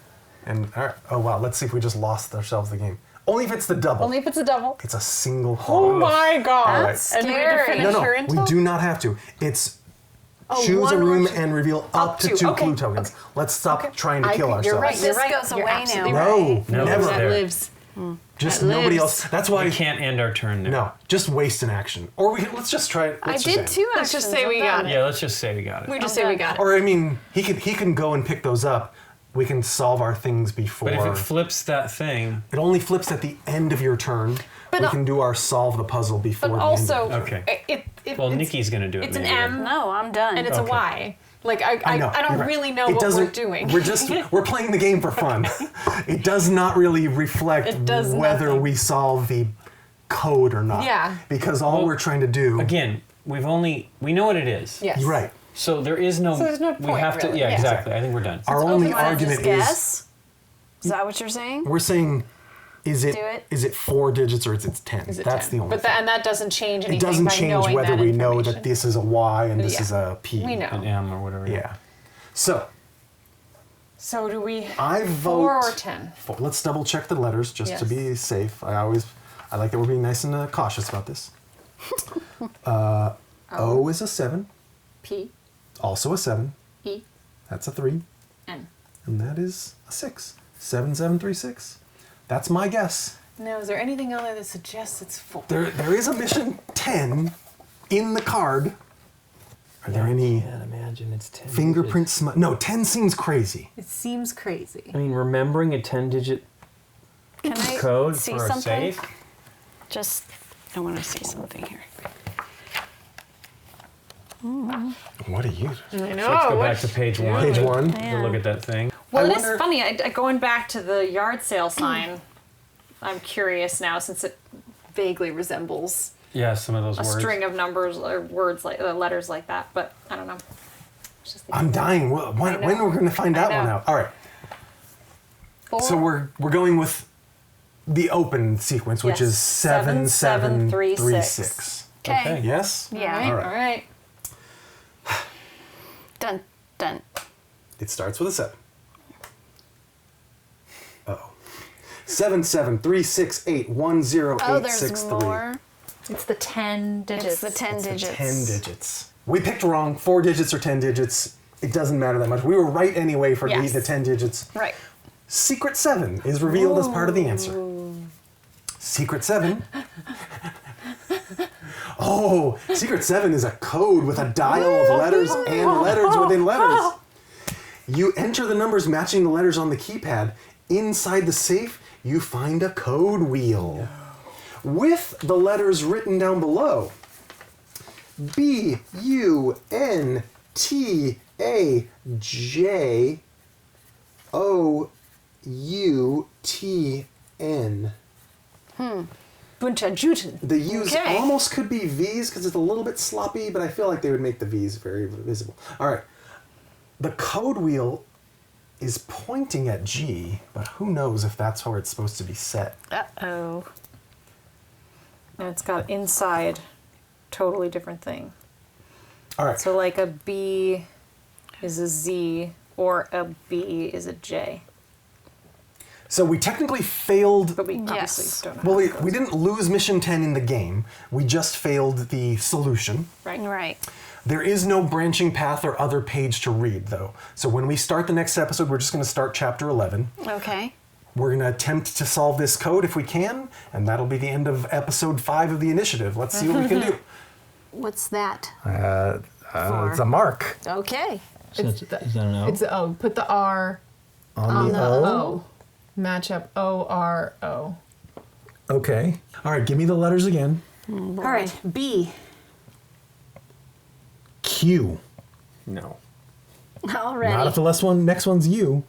And all right, oh wow, let's see if we just lost ourselves the game. Only if it's the double. Only if it's a double. It's a single clock. Oh my god! All right. That's And we had to scary. finish No, her we intel? do not have to. It's Oh, choose a one or room two. and reveal up to 2 Okay, clue tokens. okay. Let's stop Okay. trying to I kill think ourselves. you're right. This You're right. goes You're away now. absolutely No, right. No, never. it's That there. lives. Just That nobody lives. else. That's why. We can't end our turn there. No, just waste an action. Or let's just try it. I let's did just 2 Let's actions. just say I'm we done. got it. Yeah. Let's just say we got it. We just I'm say we done. got it. Or I mean, he can go and pick those up. We can solve our things before. But if it flips that thing, It only flips at the end of your turn. But we no- can do our solve the puzzle before But the also, end. Okay. Well, it's, Nikki's gonna do it. It's an maybe. M No, I'm done. and it's a Okay. Y. Like I know, don't you're right. really know It what we're doesn't- doing. We're playing the game for fun. It does not really reflect It does whether nothing. we solve the code or not. Yeah. Because all Well, we're trying to do. Again, we know what it is. Yes. You're right. So there is no. So there's no We point, have to. really. Yeah, Yeah. exactly. I think we're done. Our only You wanna argument just guess? Is that what you're saying? we're saying, is it Do it. is it 4 digits or is it 10? Is it That's 10? the only But thing. and that doesn't change anything It doesn't by change knowing whether that we know information. that this is a Y and this Yeah. is a P. We know. An M or whatever. Yeah. So So do we? I vote 4 or 10? 4. Let's double check the letters just to Yes. be safe. I like that we're being nice and cautious about this. O is a 7, P, also a 7. E, That's a 3. N. And that is a 6. 7736. That's my guess. Now, is there anything on there that suggests it's 4? There is a mission 10 in the card. Are there any Can't imagine it's 10 fingerprint No, 10 seems crazy. It seems crazy. digits. I mean, remembering a 10-digit Can I code see for a something? safe. Just, I want to see something here. What are you? I know. So let's go back to page 1. Page 1. To look at that thing. Well, I it wonder- is funny. Going back to the yard sale sign, I'm curious now since it vaguely resembles Yeah, some of those a words. string of numbers or words like letters like that. But I don't know. It's just I'm dying. When know. we're going to find that one know. out? All right. Four. So we're going with the open sequence, which Yes. is 7736. Okay. Yes? Yeah. All All right. right. Dun, dun. It starts with a 7. Uh-oh. 7736810863. Oh, there's more. It's the 10 digits. It's the 10 It's the digits. 10 digits. We picked wrong. 4 digits or 10 digits. It doesn't matter that much. We were right anyway for Yes. the 10 digits. Right. Secret 7 is revealed as part of the answer. Secret 7. Oh, Secret 7 is a code with a dial of letters and letters within letters. You enter the numbers matching the letters on the keypad. Inside the safe, you find a code wheel with the letters written down below. BUNTAJOUTN. Bunchajutin. The U's Okay. almost could be V's because it's a little bit sloppy, but I feel like they would make the V's very visible. All right. The code wheel is pointing at G, but who knows if that's where it's supposed to be set. Uh-oh. And it's got inside totally different thing. All right. So like a B is a Z or a B is a J. So we technically failed. But we Yes. obviously don't know. Well, how it we goes. didn't lose mission 10 in the game. We just failed the solution. Right. Right. There is no branching path or other page to read, though. So when we start the next episode, we're just going to start chapter 11. Okay. We're going to attempt to solve this code if we can, and that'll be the end of episode 5 of the initiative. Let's see what we can do. What's that? It's a mark Okay. So is that an O? It's O. Put the R on the O. O. Match up O-R-O. Okay. All right, give me the letters again. All right. B. Q. No. Already. Not if the next one's U.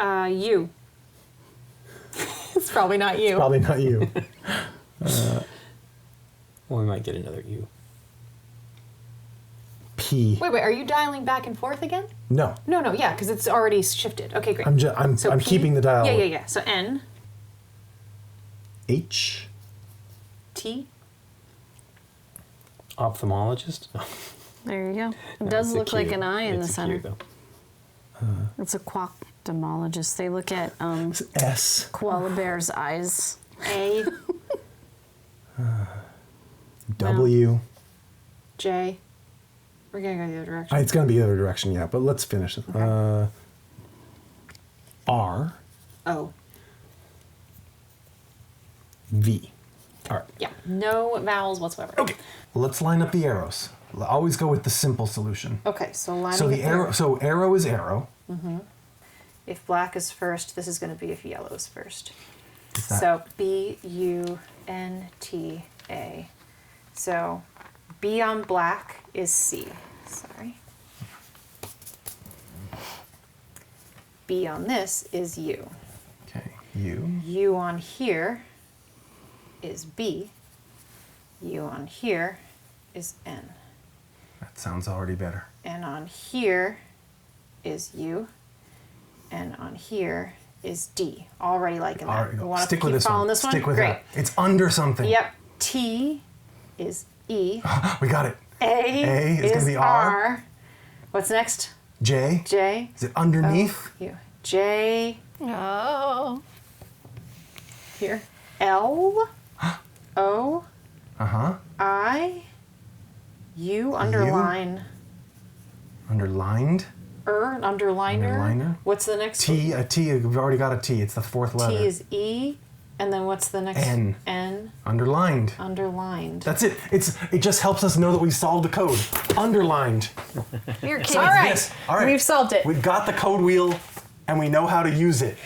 U. It's probably not you. Probably not you. Well, we might get another U. P. Wait, are you dialing back and forth again? No. No, yeah, because it's already shifted. Okay, great. I'm So P? keeping the dial. Yeah. So N. H. T. Ophthalmologist? No. There you go. It No, does it's a look like Q. an eye in the It's a center. Q, though. It's a quoctomologist. They look at S. koala bear's eyes. A. W. J. We're gonna go the other direction. It's going to be the other direction, yeah, but let's finish it. R. O. V. All right. Yeah. No vowels whatsoever. Okay. Let's line up the arrows. Always go with the simple solution. Okay. So lining So up the arrow. So arrow is arrow. If black is first, this is going to be if yellow is first. that- So B-U-N-T-A. So B on black is C. Sorry. B on this is U. Okay. U. U on here is B. U on here is N. That sounds already better. And on here is U. And on here is D. Already liking All that. right. You want to Stick keep with this following one. this one? Stick with Great. that. It's under something. Yep. T is E. We got it. A is gonna be R. R. What's next? J. J. Is it underneath? U. J. Oh. Here. L. O. Uh huh. I. You underline. Underlined. Underliner. Underliner. What's the next T. one? A T. We've already got a T. It's the fourth letter. T is E. And then what's the next? N. N. Underlined. Underlined. That's it. It just helps us know that we solved the code. Underlined. You're kidding. All right. This. All right. We've solved it. We've got the code wheel, and we know how to use it.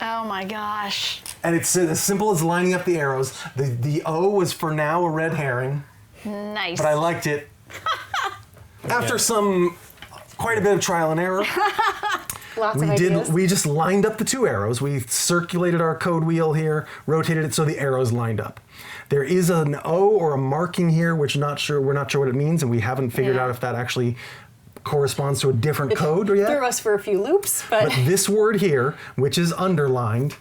Oh my gosh. And it's as simple as lining up the arrows. The O was for now a red herring, Nice. but I liked it. After quite a bit of trial and error, Lots of ideas. we just lined up the two arrows. We circulated our code wheel here, rotated it so the arrows lined up. There is an O or a marking here, which we're not sure what it means, and we haven't figured Yeah. out if that actually corresponds to a different code yet. Threw us for a few loops, but But this word here, which is underlined,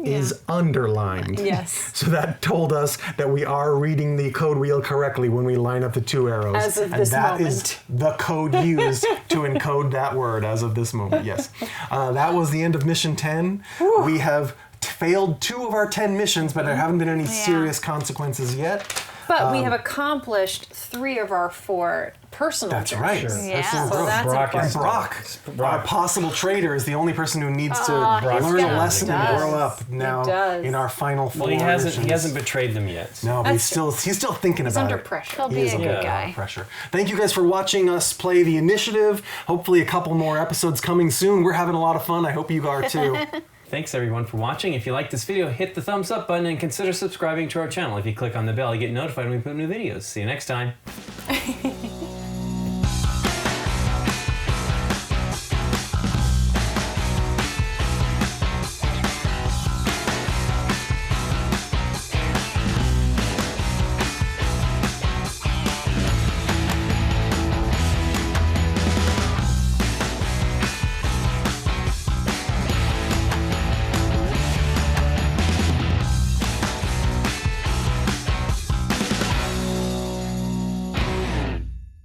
is underlined. Yes. So that told us that we are reading the code wheel correctly when we line up the two arrows. As of and this that is moment. the code used to encode that word as of this moment, yes. That was the end of mission 10. We have failed 2 of our 10 missions, but there haven't been any serious consequences yet. but we have accomplished 3 of our 4 personal That's journeys. right. Sure. Yeah. Personal So growth. that's Brock And is- Brock, our possible traitor, is the only person who needs to he's learn a got- lesson he and does. grow up now does. in our final 4 Well, he hasn't missions. betrayed them yet. No, but That's he's still thinking He's about under it. pressure. He'll He be is a under good guy. pressure. Thank you guys for watching us play the initiative. Hopefully a couple more episodes coming soon. We're having a lot of fun. I hope you are too. Thanks everyone for watching. If you like this video, hit the thumbs up button and consider subscribing to our channel. If you click on the bell, you get notified when we put new videos. See you next time.